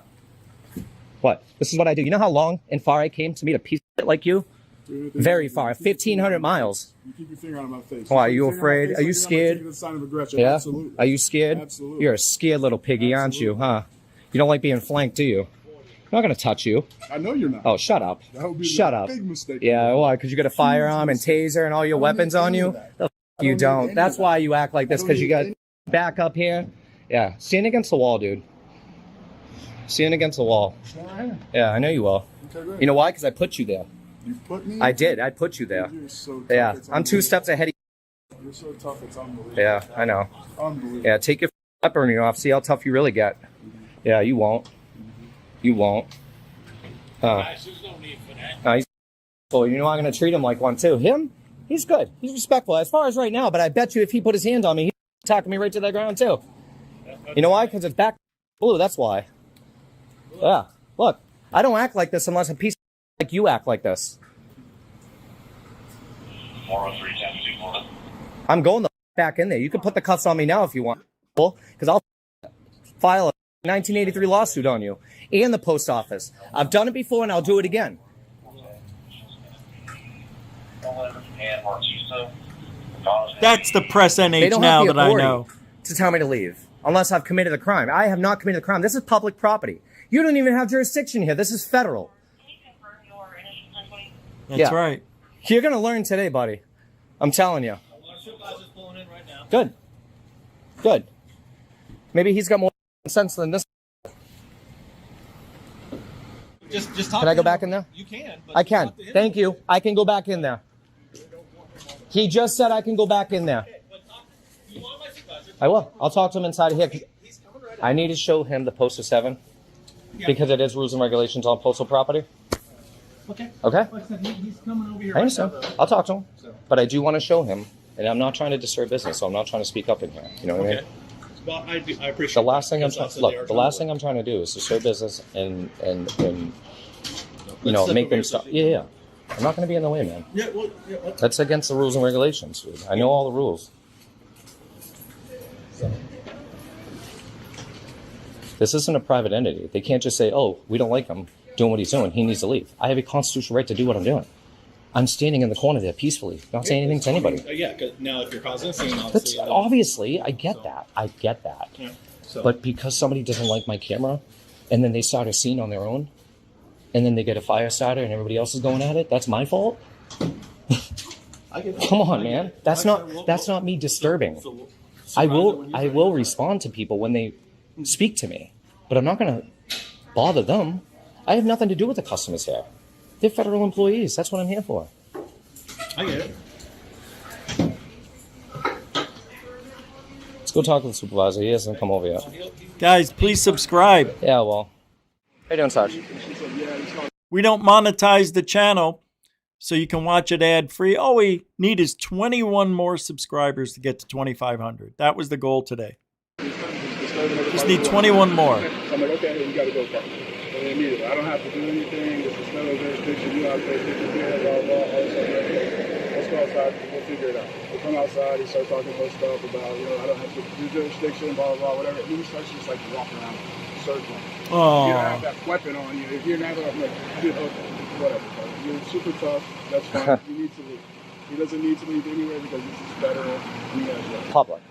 What? This is what I do. You know how long and far I came to meet a piece of shit like you? Very far. 1,500 miles. You keep your finger on my face. Why, are you afraid? Are you scared? That's a sign of aggression. Yeah? Absolutely. Are you scared? Absolutely. You're a scared little piggy, aren't you, huh? You don't like being flanked, do you? I'm not going to touch you. I know you're not. Oh, shut up. That would be Shut a up. big mistake. Yeah, why? Because you got a firearm and taser and all your weapons on you? The f you don't. That's why you act like this, because you got back up here. Yeah, stand against the wall, dude. Stand against the wall. Yeah, I know you will. You know why? Because I put you there. You put me? I did. I put you there. You're so tough. Yeah, It's I'm 2 steps ahead of you. You're so tough, it's unbelievable. Yeah, I know. Unbelievable. Yeah, take your pepperoni off. See how tough you really get. Yeah, you won't. You won't. There's no need for that. He's well, you know I'm going to treat him like one too. Him? He's good. He's respectful as far as right now, but I bet you if he put his hand on me, he's attacking me right to the ground too. You know why? Because it's back blue, that's why. Yeah, look, I don't act like this unless a piece of like you act like this. I'm going the back in there. You can put the cuffs on me now if you want, because I'll file a 1983 lawsuit on you and the post office. I've done it before and I'll do it again. That's the press They NH don't now have the that I authority know. to tell me to leave unless I've committed a crime. I have not committed a crime. This is public property. You don't even have jurisdiction here. This is federal. That's right. You're going to learn today, buddy. I'm telling you. Good. Good. Maybe he's got more sense than this. Just talk Can I go back in there? You can. I can. Thank you. I can go back in there. He just said I can go back in there. I will. I'll talk to him inside of here. I need to show him the Postal 7 because it is rules and regulations on postal property. Okay. Okay? Like I said, he's coming over here. I understand. I'll talk to him. But I do want to show him, and I'm not trying to disturb business, so I'm not trying to speak up in here. You know what I mean? Well, I appreciate The last thing I'm that. the last thing I'm trying to do is to serve business and you know, make them stop. Yeah. I'm not going to be in the way, man. Yeah, well, That's against the rules and regulations, dude. I know all the rules. This isn't a private entity. They can't just say, oh, we don't like him doing what he's doing. He needs to leave. I have a constitutional right to do what I'm doing. I'm standing in the corner there peacefully, not saying anything to anybody. Yeah, because now if you're causing a scene, That's obviously, I get that. I get that. Yeah, so. But because somebody doesn't like my camera, and then they start a scene on their own, and then they get a fire starter and everybody else is going at it, that's my fault? Come on, man. That's not me disturbing. I will respond to people when they speak to me, but I'm not going to bother them. I have nothing to do with the customers here. They're federal employees. That's what I'm here for. I get it. Let's go talk to the supervisor. He hasn't come over yet. Guys, please subscribe. Yeah, well. How you doing, Sarge? We don't monetize the channel, so you can watch it ad-free. All we need is 21 more subscribers to get to 2,500. That was the goal today. Just need 21 more. I'm like, okay, you got to go first. And immediately, I don't have to do anything. This is federal jurisdiction. You have jurisdiction here, blah, blah, all this other stuff. Let's go outside. We'll figure it out. We come outside. He starts talking about stuff about, I don't have to do jurisdiction, blah, blah, whatever. And he starts just like walking around, circling. Oh. You don't have that weapon on you. If you're not, I'm like, dude, okay, whatever. Bro. You're super tough. That's fine. You need to leave. He doesn't need to leave anyway because this is federal. Public.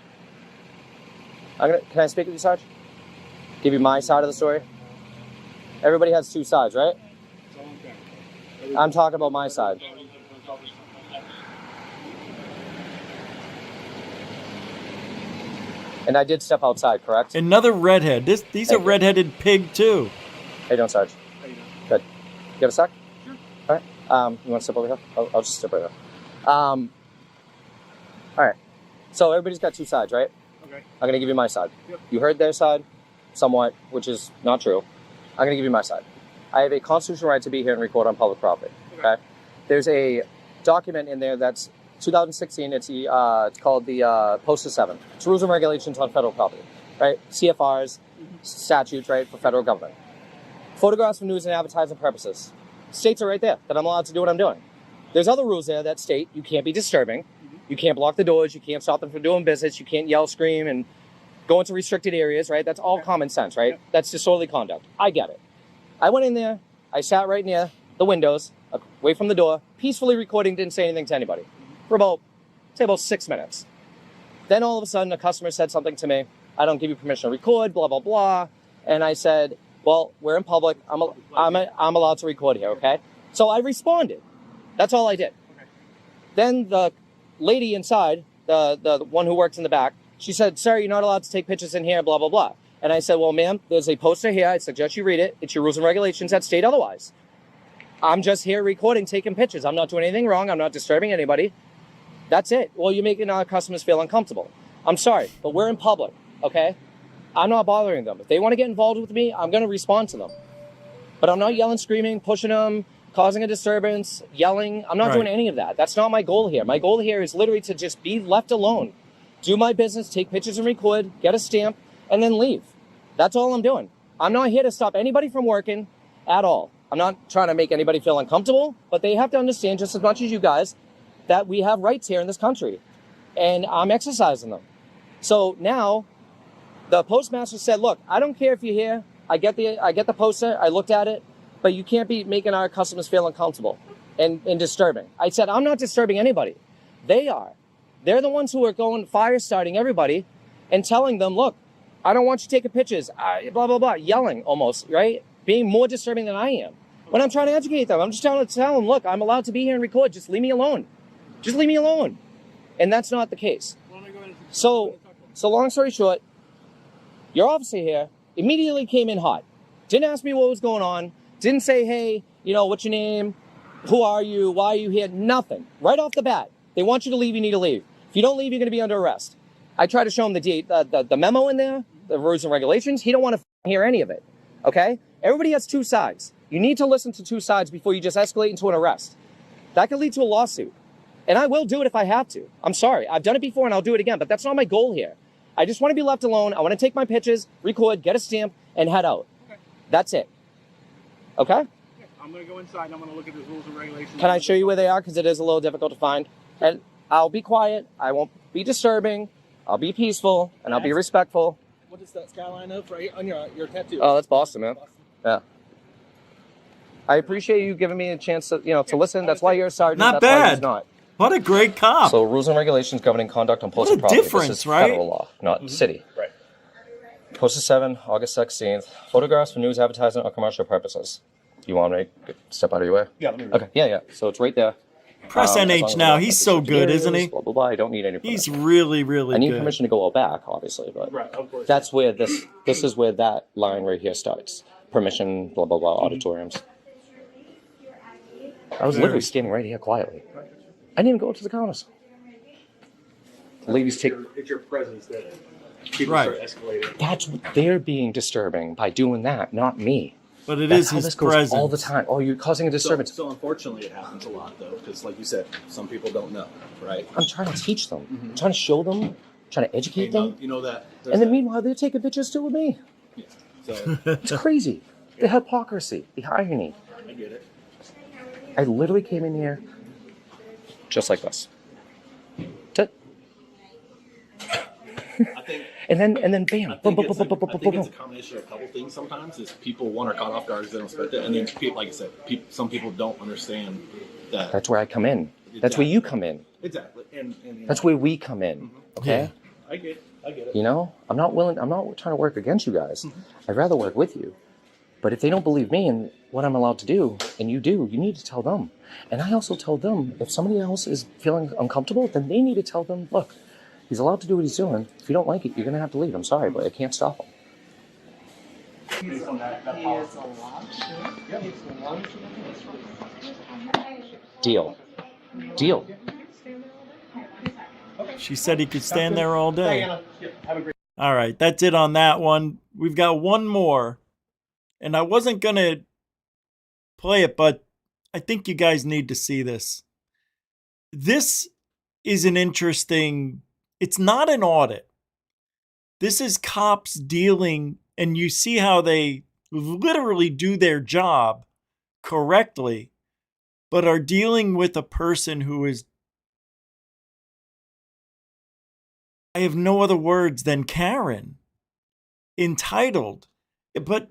Can I speak with you, Sarge? Give you my side of the story? Everybody has two sides, right? I'm talking about my side. And I did step outside, correct? Another redhead. These are redheaded pig too. How you doing, Sarge? Good. You have a sec? Sure. All right. You want to step over here? I'll just step right here. All right. So everybody's got two sides, right? I'm going to give you my side. You heard their side, somewhat, which is not true. I'm going to give you my side. I have a constitutional right to be here and record on public property. Okay. There's a document in there that's 2016. It's called the Poster 7. It's rules and regulations on federal property, right? CFRs, statutes, right, for federal government. Photographs for news and advertising purposes. States are right there that I'm allowed to do what I'm doing. There's other rules there that state you can't be disturbing. You can't block the doors. You can't stop them from doing business. You can't yell, scream, and go into restricted areas, right? That's all common sense, right? That's disorderly conduct. I get it. I went in there. I sat right near the windows, away from the door, peacefully recording, didn't say anything to anybody for about 6 minutes. Then all of a sudden, a customer said something to me. I don't give you permission to record, blah, blah, blah. And I said, well, we're in public. I'm allowed to record here, okay? So I responded. That's all I did. Then the lady inside, the one who works in the back, she said, sir, you're not allowed to take pictures in here, blah, blah, blah. And I said, well, ma'am, there's a poster here. I suggest you read it. It's your rules and regulations that state otherwise. I'm just here recording, taking pictures. I'm not doing anything wrong. I'm not disturbing anybody. That's it. Well, you're making our customers feel uncomfortable. I'm sorry, but we're in public, okay? I'm not bothering them. If they want to get involved with me, I'm going to respond to them. But I'm not yelling, screaming, pushing them, causing a disturbance, yelling. I'm not doing any of that. That's not my goal here. My goal here is literally to just be left alone, do my business, take pictures and record, get a stamp, and then leave. That's all I'm doing. I'm not here to stop anybody from working at all. I'm not trying to make anybody feel uncomfortable, but they have to understand just as much as you guys that we have rights here in this country, and I'm exercising them. So now the postmaster said, look, I don't care if you're here. I get the poster. I looked at it, but you can't be making our customers feel uncomfortable and disturbing. I said, I'm not disturbing anybody. They are. They're the ones who are going fire starting everybody and telling them, look, I don't want you taking pictures, blah, blah, blah, yelling almost, right? Being more disturbing than I am. When I'm trying to educate them, I'm just trying to tell them, look, I'm allowed to be here and record. Just leave me alone. Just leave me alone. And that's not the case. So long story short, your officer here immediately came in hot. Didn't ask me what was going on. Didn't say, hey, what's your name? Who are you? Why are you here? Nothing. Right off the bat. They want you to leave, you need to leave. If you don't leave, you're going to be under arrest. I try to show him the memo in there, the rules and regulations. He don't want to hear any of it. Okay? Everybody has two sides. You need to listen to two sides before you just escalate into an arrest. That could lead to a lawsuit. And I will do it if I have to. I'm sorry. I've done it before and I'll do it again, but that's not my goal here. I just want to be left alone. I want to take my pictures, record, get a stamp, and head out. Okay. That's it. Okay? Yeah, I'm going to go inside and I'm going to look at the rules and regulations. Can I show you where they are? Because it is a little difficult to find. And I'll be quiet. I won't be disturbing. I'll be peaceful, and I'll be respectful. What is that skyline of right on your tattoo? Oh, that's Boston, man. Yeah. I appreciate you giving me a chance to, to listen. That's why you're a sergeant. Not That's why bad. he's not. What a great cop. So rules and regulations governing conduct on postal property. difference, this is right? federal law, not city. Right. Posted 7, August 16th. Photographs for news, advertising, or commercial purposes. You want me to step out of your way? Yeah, let me read Okay, yeah. So it's right there. Press NH now. He's so good, isn't he? Blah, blah, blah. I don't need any permission. He's really, really I need good. permission to go out back, obviously, but Right, of course. that's where this is where that line right here starts. Permission, blah, blah, blah, auditoriums. I was literally standing right here quietly. I didn't even go up to the counters. Ladies take... It's your presence that people Right. start escalating. That's what they're being disturbing by doing that, not me. But it That's is how his this goes presence. all the time. Oh, you're causing a disturbance. So unfortunately, it happens a lot though, because like you said, some people don't know, right? I'm trying to teach them. I'm trying to show them. Trying to educate them. You know that. And then meanwhile, they're taking pictures too with me. Yeah. So It's crazy. The hypocrisy, the irony. I get it. I literally came in here just like this. That's it. I think. And then bam. I Boom, think, boom, boom, boom, boom, boom, it's boom. a combination of a couple things. Sometimes is people one are caught off guard because they don't expect it, and then people, like I said, some people don't understand that. That's where I come in. That's where you come in. Exactly. And That's where we come in. Okay? I get it. You know, I'm not trying to work against you guys. I'd rather work with you. But if they don't believe me and what I'm allowed to do, and you do, you need to tell them. And I also tell them, if somebody else is feeling uncomfortable, then they need to tell them, look, he's allowed to do what he's doing. If you don't like it, you're going to have to leave. I'm sorry, but I can't stop him. He is allowed Deal. Deal. She said he could stand there all day. Have a great All right, that's it on that one. We've got one more. And I wasn't going to play it, but I think you guys need to see this. This is an interesting, it's not an audit. This is cops dealing, and you see how they literally do their job correctly, but are dealing with a person who is, I have no other words than Karen, entitled. But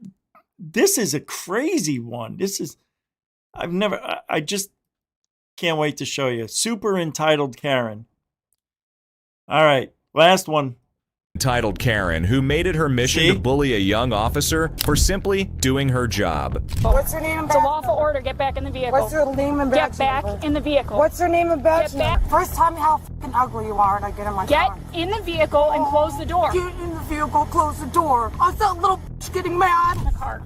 this is a crazy one. This is, I just can't wait to show you. Super entitled Karen. All right, last one. Entitled Karen, who made it her mission to bully a young officer for simply doing her job. What's her name? It's a lawful order. Get back in the vehicle. What's her name and badge Get back number? in the vehicle. What's her name and badge Get back. number? First tell me how fucking ugly you are and I get in my car. Get in the vehicle and close the door. Get in the vehicle, close the door. I was that little bitch getting mad. In the car.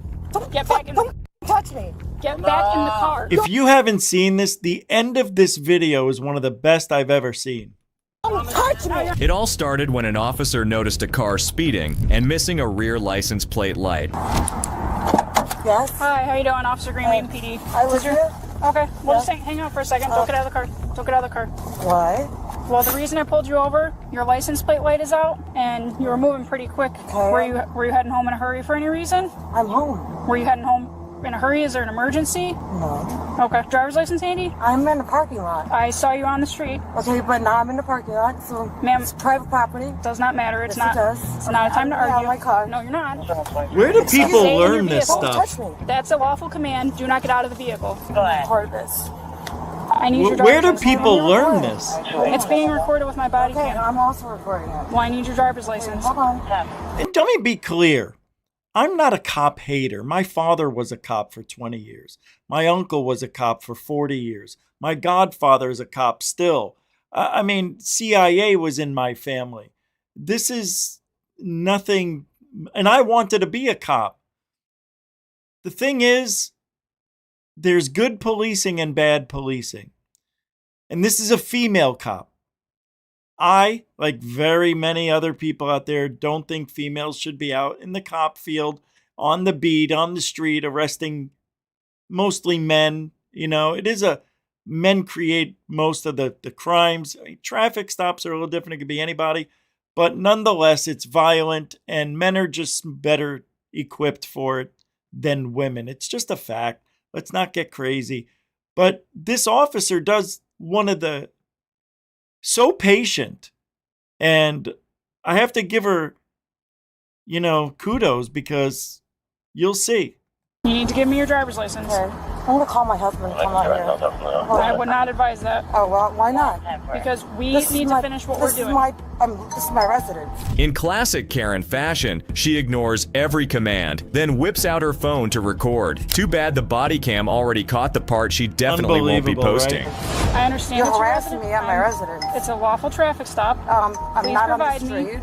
Get back in Don't touch me. Get back in the car. If you haven't seen this, the end of this video is one of the best I've ever seen. Don't touch me. It all started when an officer noticed a car speeding and missing a rear license plate light. Yes? Hi, how you doing? Officer Greenway PD. I was here. Okay, we'll just hang out for a second. Don't get out of the car. Don't get out of the car. Why? Well, the reason I pulled you over, your license plate light is out, and you were moving pretty quick. Okay. Were you heading home in a hurry for any reason? I'm home. Were you heading home in a hurry? Is there an emergency? No. Okay. Driver's license handy? I'm in the parking lot. I saw you on the street. Okay, but now I'm in the parking lot, so ma'am, it's private property. Does not matter. It's yes, not. It does. It's not a time to argue. My car. No, you're not. Where do people learn this Don't stuff? touch me. That's a lawful command. Do not get out of the vehicle. Go ahead. Part of this. I need your Where driver's do license. people learn this? It's being recorded with my body Okay, cam. I'm also recording it. Well, I need your driver's license. Hold on. And let me be clear. I'm not a cop hater. My father was a cop for 20 years. My uncle was a cop for 40 years. My godfather is a cop still. I mean, CIA was in my family. This is nothing, and I wanted to be a cop. The thing is, there's good policing and bad policing. And this is a female cop. I, like very many other people out there, don't think females should be out in the cop field, on the beat, on the street, arresting mostly men. You know, it is men create most of the crimes. I mean, traffic stops are a little different. It could be anybody. But nonetheless, it's violent, and men are just better equipped for it than women. It's just a fact. Let's not get crazy. But this officer does one of the so patient, and I have to give her, kudos, because you'll see. You need to give me your driver's license. Okay. I'm gonna call my husband to come out here. I would not advise that. Oh, well, why not? Because we need to finish what we're doing. This is my residence. In classic Karen fashion, she ignores every command, then whips out her phone to record. Too bad the body cam already caught the part she definitely won't be posting. Right? I understand. You're harassing me at my residence. It's a lawful traffic stop. I'm Please not on the provide street. me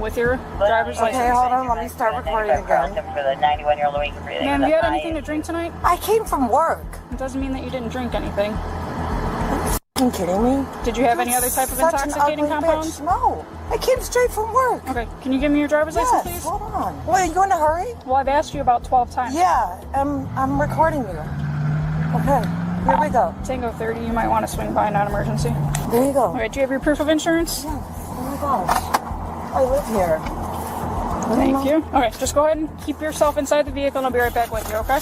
with your driver's license. Okay, hold on. Let me start recording again. Ma'am, do you have anything to drink tonight? I came from work. It doesn't mean that you didn't drink anything. Are you kidding me? Did you have any other type of intoxicating compounds? No. I came straight from work. Okay, can you give me your driver's license, please? Hold on. What, are you in a hurry? Well, I've asked you about 12 times. Yeah, I'm recording you. Okay, here we go. Tango 30, you might want to swing by non-emergency. There you go. All right, do you have your proof of insurance? Yeah. Oh my gosh. I live here. Thank you. Okay, just go ahead and keep yourself inside the vehicle and I'll be right back with you, okay?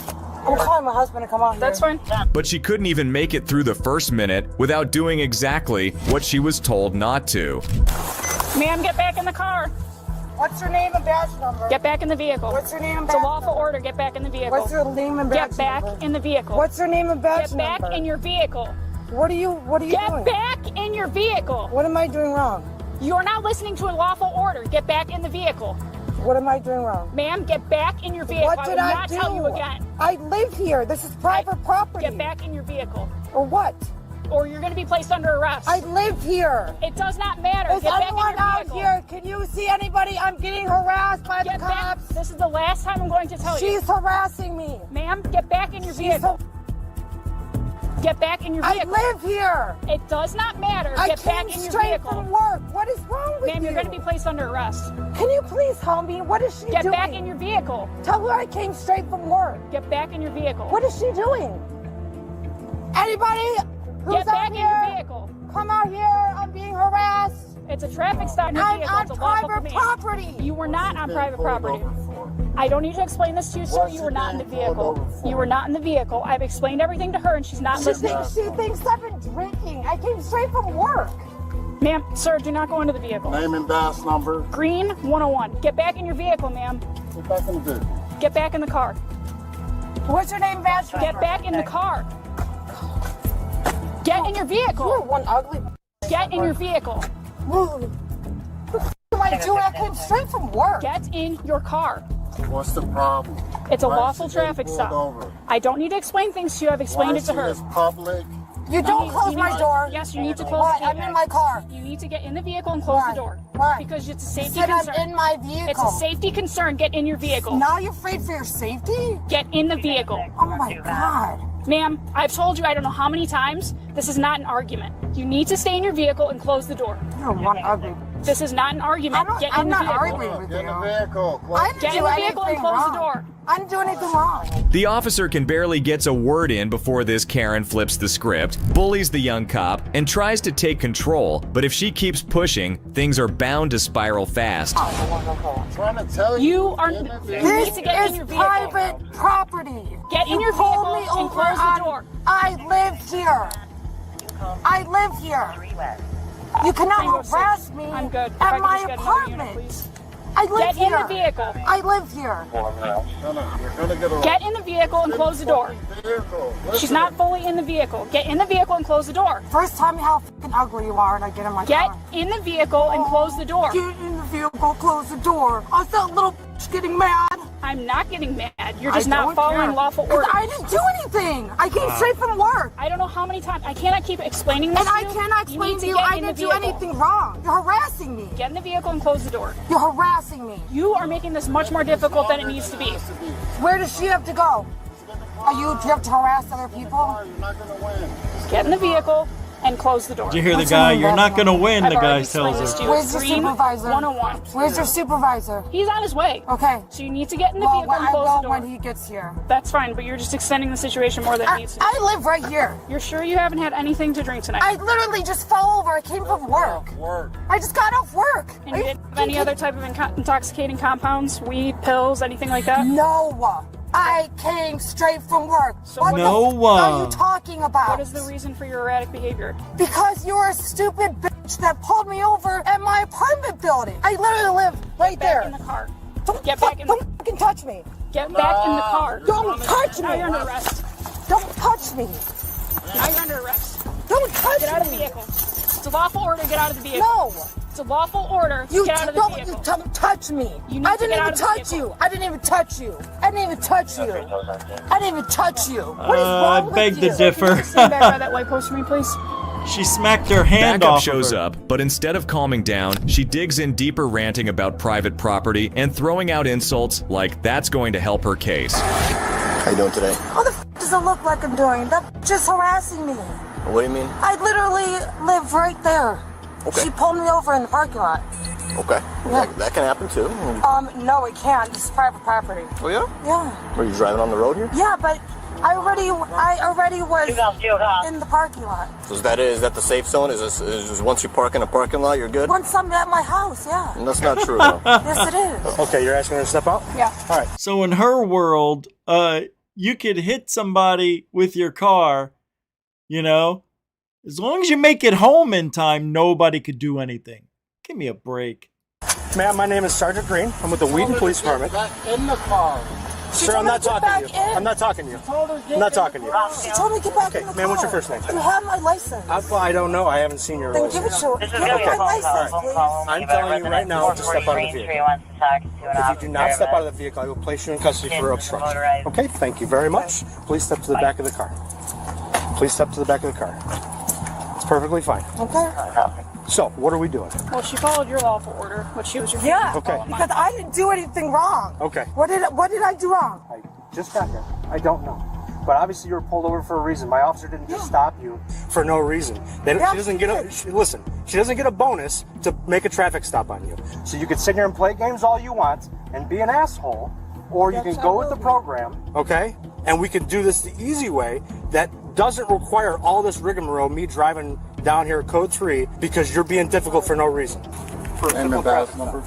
I'm calling my husband to come out here. That's fine. But she couldn't even make it through the first minute without doing exactly what she was told not to. Ma'am, get back in the car. What's her name and badge number? Get back in the vehicle. What's her name and badge number? It's a badge lawful order. Get back in the vehicle. What's her name and badge number? Get back in the vehicle. What's her name and badge number? Get back in your vehicle. What are you doing? Get back in your vehicle. What am I doing wrong? You're not listening to a lawful order. Get back in the vehicle. What am I doing wrong? Ma'am, get back in your vehicle. What did I will I not do? tell you again. I live here. This is private property. Get back in your vehicle. Or what? Or you're going to be placed under arrest. I live here. It does not matter. Is get back in anyone your out vehicle. here? Can you see anybody? I'm getting harassed by the cops. This is the last time I'm going to tell you. She's harassing me. Ma'am, get back in your vehicle. Get back in your vehicle. I live here. It does not matter. I Get back came in your straight vehicle. from work. What is wrong with you? Ma'am, you're going to be placed under arrest. Can you please help me? What is she doing? Get back in your vehicle. Tell her I came straight from work. Get back in your vehicle. What is she doing? Anybody who's Get back out in here, your vehicle. come out here. I'm being harassed. It's a traffic stop in your I'm vehicle. on It's a lawful private command. property. You were not on private property. I don't need to explain this to you, sir. You were not in the vehicle. You were not in the vehicle. I've explained everything to her, and she's not listening. She thinks I've been drinking. I came straight from work. Ma'am, sir, do not go into the vehicle. Name and dash number. Green 101. Get back in your vehicle, ma'am. Get back in the vehicle. Get back in the car. What's your name, badge? Get back in the car. Get in your vehicle. You're one ugly. Get in your vehicle. What am I doing? I came straight from work. Get in your car. What's the problem? It's a Why lawful is she getting traffic pulled stop. over? I don't need to explain things to you. I've explained it to her. It's public. You don't close my door. Yes, you need to close Why? the I'm vehicle. in my car. You need to get in the vehicle and close the door. Why? Because it's a safety Said concern. I'm in my vehicle. It's a safety concern. Get in your vehicle. Now you're afraid for your safety? Get in the vehicle. Oh my God. Ma'am, I've told you I don't know how many times, this is not an argument. You need to stay in your vehicle and close the door. You're one ugly. This is not an argument. Get in I'm the not vehicle. arguing with you. Get in the vehicle. I didn't Get do in the vehicle and anything close wrong. the door. I didn't do anything wrong. The officer can barely gets a word in before this Karen flips the script, bullies the young cop, and tries to take control, but if she keeps pushing, things are bound to spiral fast. I'm trying to tell you. You are. You need This to get in is your vehicle. private property. Get in You your pulled vehicle me and over close the on- door. I live here. I live here. You cannot harass me I'm good. If I at could my just get another unit, apartment. please. I live Get in here. the vehicle. I live here. Get in the vehicle and close the door. She's not fully in the vehicle. Get in the vehicle and close the door. First time how fucking ugly you are, and I get in my Get car. in the vehicle and close the door. Get in the vehicle, close the door. I was that little bitch getting mad. I'm not getting mad. You're just I not don't following care. lawful 'Cause orders. I didn't do anything. I came straight from work. I don't know how many times. I cannot keep explaining this And to I you. cannot You explain need to you get I in the didn't do vehicle. anything wrong. You're harassing me. Get in the vehicle and close the door. You're harassing me. You are making this much more difficult than it needs to be. Where does she have to go? Do you have to harass other people? Get in the vehicle and close the door. Did you hear the guy? You're not going to win, the guy tells her. Where's your Green supervisor? 101. Where's your supervisor? He's on his way. Okay. So you need to get in the Well, vehicle and I close will the door. when he gets here. That's fine, but you're just extending the situation more than it needs to be. I live right here. You're sure you haven't had anything to drink tonight? I literally just fell over. I came from work. I just got off work. And you didn't have any other type of intoxicating compounds? Weed, pills, anything like that? No. I came straight from work. So What the No, f- are you talking about? What is the reason for your erratic behavior? Because you're a stupid bitch that pulled me over at my apartment building. I literally live right there. Get back in the car. Don't Get back in the don't fucking touch me. Get back in the car. Don't touch Now me. you're under arrest. Don't touch me. Now you're under arrest. Don't touch Get out of the me. vehicle. It's a lawful order. Get out of the vehicle. No. It's a lawful order. You Get out of the don't, vehicle. you don't touch me. You need I to didn't get out even of the touch vehicle. you. I didn't even touch you. I didn't even touch you. I didn't even touch you. What is I wrong with beg you? to differ. Stand back by that white post for me, please. She smacked her hand Backup off shows of her. up, but instead of calming down, she digs in deeper, ranting about private property and throwing out insults like that's going to help her case. How you doing today? What the f does it look like I'm doing? That just harassing me. What do you mean? I literally live right there. Okay. She pulled me over in the parking lot. Okay. Yeah. That can happen too. No, it can't. This is private property. Oh yeah? Yeah. Were you driving on the road here? Yeah, but I already was in the parking lot. So is that the safe zone? Is once you park in a parking lot, you're good? Once I'm at my house, yeah. And that's not true. Though. Yes, it is. Okay, you're asking her to step out? Yeah. All right. So in her world, you could hit somebody with your car, you know, as long as you make it home in time, nobody could do anything. Give me a break. Ma'am, my name is Sergeant Green. I'm with the Wheaton Police Department. In the car. Sir, I'm not talking to you. I'm not talking to you. I'm not talking to you. She told me to get back in the car. Ma'am, what's your first name? You have my license. I don't know. I haven't seen your Then license. give it to her. Give me my license, please. I'm telling you right now to step out of the vehicle. If you do not step out of the vehicle, I will place you in custody for obstruction. Okay, thank you very much. Please step to the back of the car. Please step to the back of the car. It's perfectly fine. Okay. So, what are we doing? Well, she followed your lawful order, which she was refusing Yeah. to Okay. follow mine. Because I didn't do anything wrong. Okay. What did I do wrong? Just back up. I don't know. but obviously you were pulled over for a reason. My officer didn't just stop you for no reason. She doesn't get she doesn't get a bonus to make a traffic stop on you. So you can sit here and play games all you want and be an asshole, or you can go with the program, okay? And we can do this the easy way that doesn't require all this rigmarole, me driving down here code 3 because you're being difficult for no reason. Name and badge number.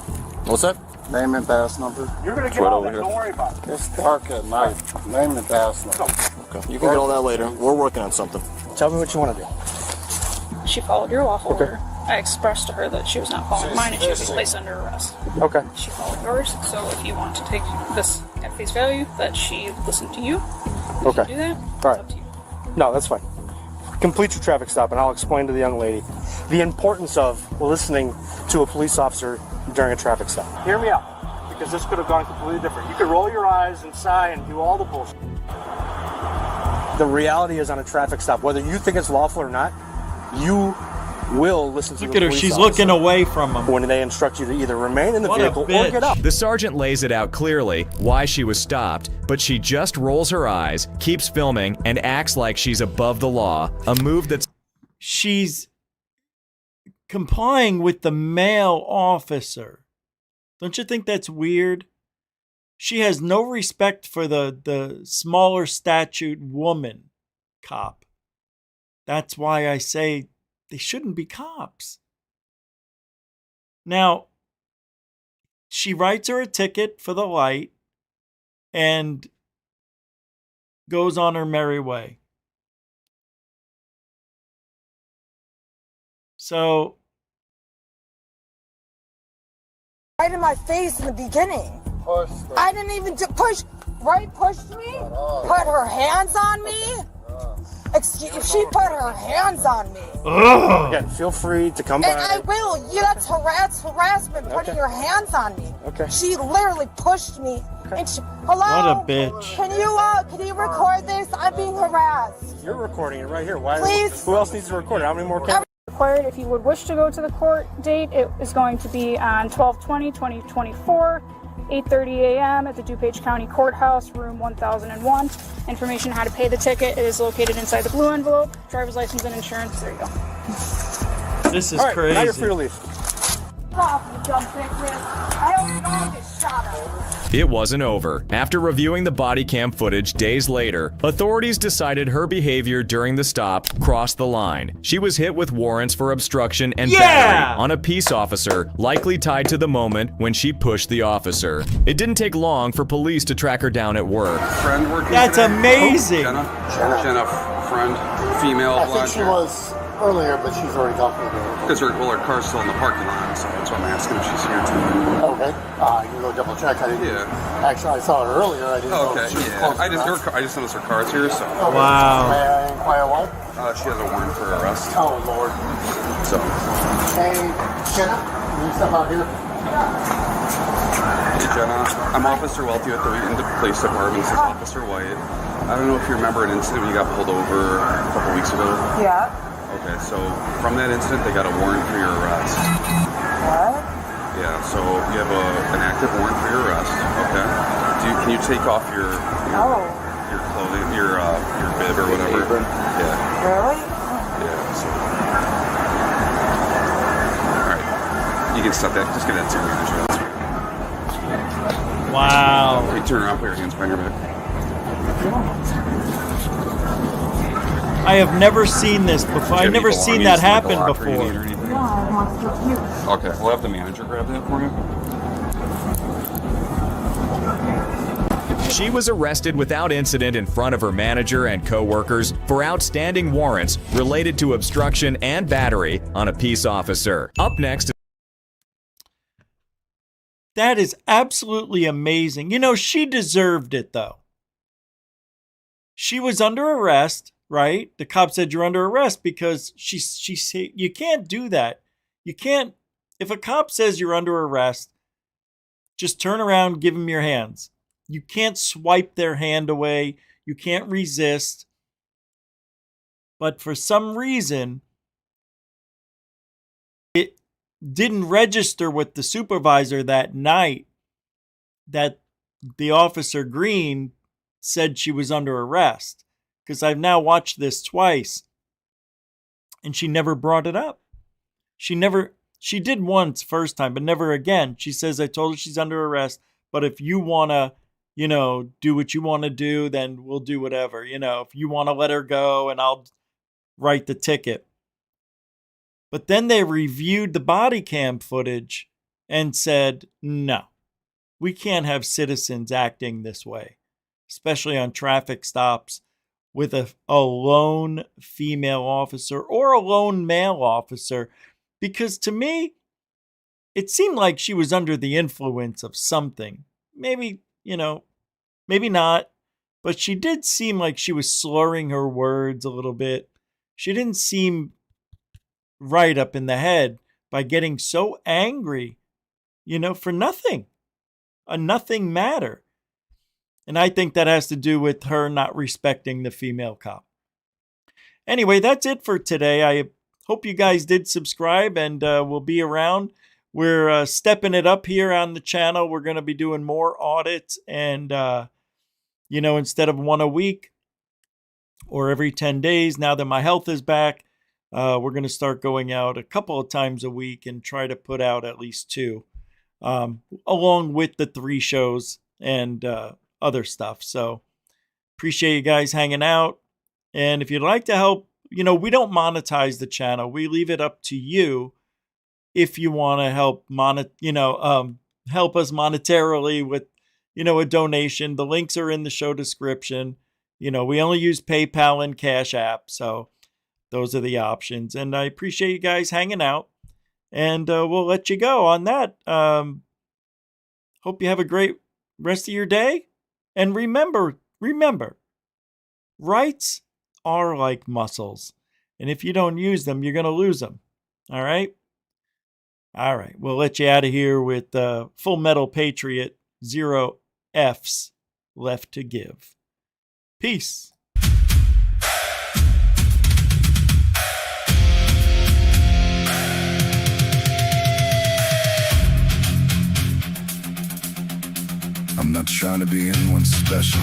What's that? Name and badge number. You're gonna get all that, don't worry about it. It's dark at night. Name and badge number. Okay. You can get all that later. We're working on something. Tell me what you want to do. She followed your lawful order. I expressed to her that she was not following mine and she would be placed under arrest. Okay. She followed yours, so if you want to take this at face value, that she listened to you, we Okay. can do that. All right. No, that's fine. Complete your traffic stop, and I'll explain to the young lady the importance of listening to a police officer during a traffic stop. Hear me out, because this could have gone completely different. You could roll your eyes and sigh and do all the bullshit. The reality is on a traffic stop, whether you think it's lawful or not, you will listen to Look the at her. police She's officer looking away from him. when they instruct you to either remain in the What a vehicle or bitch. get out. The sergeant lays it out clearly why she was stopped, but she just rolls her eyes, keeps filming, and acts like she's above the law, a move that's... She's complying with the male officer. Don't you think that's weird? She has no respect for the smaller statured woman cop. That's why I say they shouldn't be cops. Now, she writes her a ticket for the light and goes on her merry way. So, Right in my face in the beginning. I didn't even pushed me, put her hands on me. Excuse, she put her hands on me. Again, feel free to come And by. I will. Yeah, that's harassment, putting your hands on me. Okay. She literally pushed me. And she, hello? What a bitch. Can you record this? I'm being harassed. You're recording it right here. Why? Please. Who else needs to record it? How many more cameras? Required, if you would wish to go to the court date, it is going to be on 12/20/2024, 8:30 a.m. at the DuPage County Courthouse, room 1001. Information on how to pay the ticket is located inside the blue envelope. Driver's license and insurance. There you go. This is All right, crazy. now you're free to leave. Stop, you dumb bitches. I don't know this shot at. It wasn't over. After reviewing the body cam footage days later, authorities decided her behavior during the stop crossed the line. She was hit with warrants for obstruction and battery on a peace officer, likely tied to the moment when she pushed the officer. It didn't take long for police to track her down at work. Friend working That's today? amazing. Jenna, friend, female. I think she was earlier, but she's already talking to her. Because her car's still in the parking lot, so that's why I'm asking if she's here too. Okay. You can go double check. I didn't. Actually, I saw her earlier. I didn't know if she was close enough. I just noticed her car's here, so. Okay. Wow. May I inquire why? She has a warrant for arrest. Oh, Lord. So. Hey, Jenna, can you step out here? Hey, Jenna. I'm Officer Welty with the Police Department. This is Officer White. I don't know if you remember an incident when you got pulled over a couple weeks ago. Yeah. Okay, so from that incident, they got a warrant for your arrest. What? Yeah, so you have an active warrant for your arrest. Okay. Can you take off your clothing, your bib or whatever? Yeah. Really? Yeah. So. All right. You can stop that. Just get that to your manager. Wow. Okay, turn around. Put your hands behind your back. I have never seen this before. I've never seen that happen before. Okay, we'll have the manager grab that for you. She was arrested without incident in front of her manager and co-workers for outstanding warrants related to obstruction and battery on a peace officer. Up next. That is absolutely amazing. You know, she deserved it, though. She was under arrest, right? The cop said you're under arrest because she said you can't do that. You can't. If a cop says you're under arrest, just turn around, give him your hands. You can't swipe their hand away. You can't resist. But for some reason, it didn't register with the supervisor that night that the officer Green said she was under arrest. because I've now watched this twice, and she never brought it up. She did once first time, but never again. She says, I told her she's under arrest, but if you want to, do what you want to do, then we'll do whatever. If you want to let her go, and I'll write the ticket. But then they reviewed the body cam footage and said, no, we can't have citizens acting this way, especially on traffic stops with a lone female officer or a lone male officer. Because to me, it seemed like she was under the influence of something. Maybe, maybe not. But she did seem like she was slurring her words a little bit. She didn't seem right up in the head by getting so angry, for nothing. A nothing matter. And I think that has to do with her not respecting the female cop. Anyway, that's it for today. I hope you guys did subscribe, and we'll be around. We're stepping it up here on the channel. We're going to be doing more audits, and, instead of one a week or every 10 days, now that my health is back, we're going to start going out a couple of times a week and try to put out at least 2, along with the 3 shows and other stuff. So appreciate you guys hanging out. And if you'd like to help, we don't monetize the channel. We leave it up to you if you want to help help us monetarily with, a donation. The links are in the show description. We only use PayPal and Cash App. So those are the options. And I appreciate you guys hanging out. And we'll let you go on that. Hope you have a great rest of your day. And remember, rights are like muscles. And if you don't use them, you're going to lose them. All right? All right. We'll let you out of here with Full Metal Patriot, 0 F's left to give. Peace. I'm not trying to be anyone special.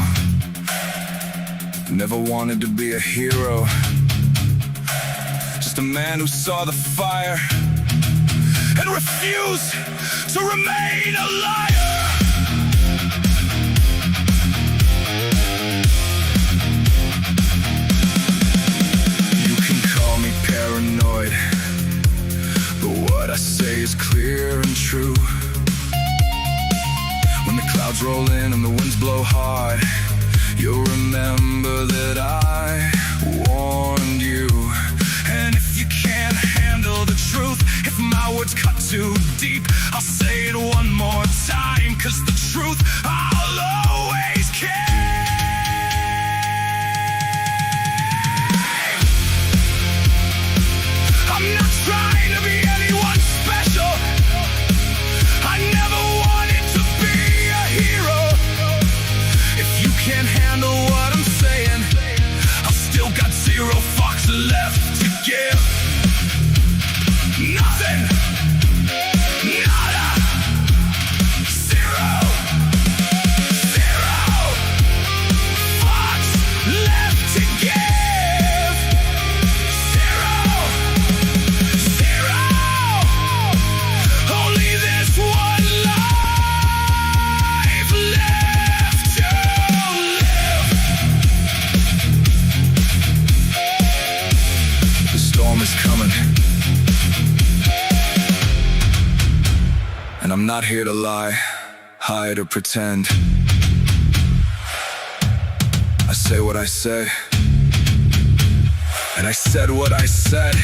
Never wanted to be a hero. Just a man who saw the fire and refused to remain a liar. You can call me paranoid, but what I say is clear and true. When the clouds roll in and the winds blow hard, you'll remember that I warned you. And if you can't handle the truth, if my words cut too deep, I'll say it one more time, 'cause the truth I'll always keep. I'm not trying to be anyone special. I never wanted to be a hero. If you can't handle what I'm saying, I've still got 0 fucks left to give. Nothing. Nada. 0. 0 fucks left to give. 0. 0. Only this one life left to live. The storm is coming, and I'm not here to lie, hide or pretend. I say what I say, and I said what I said.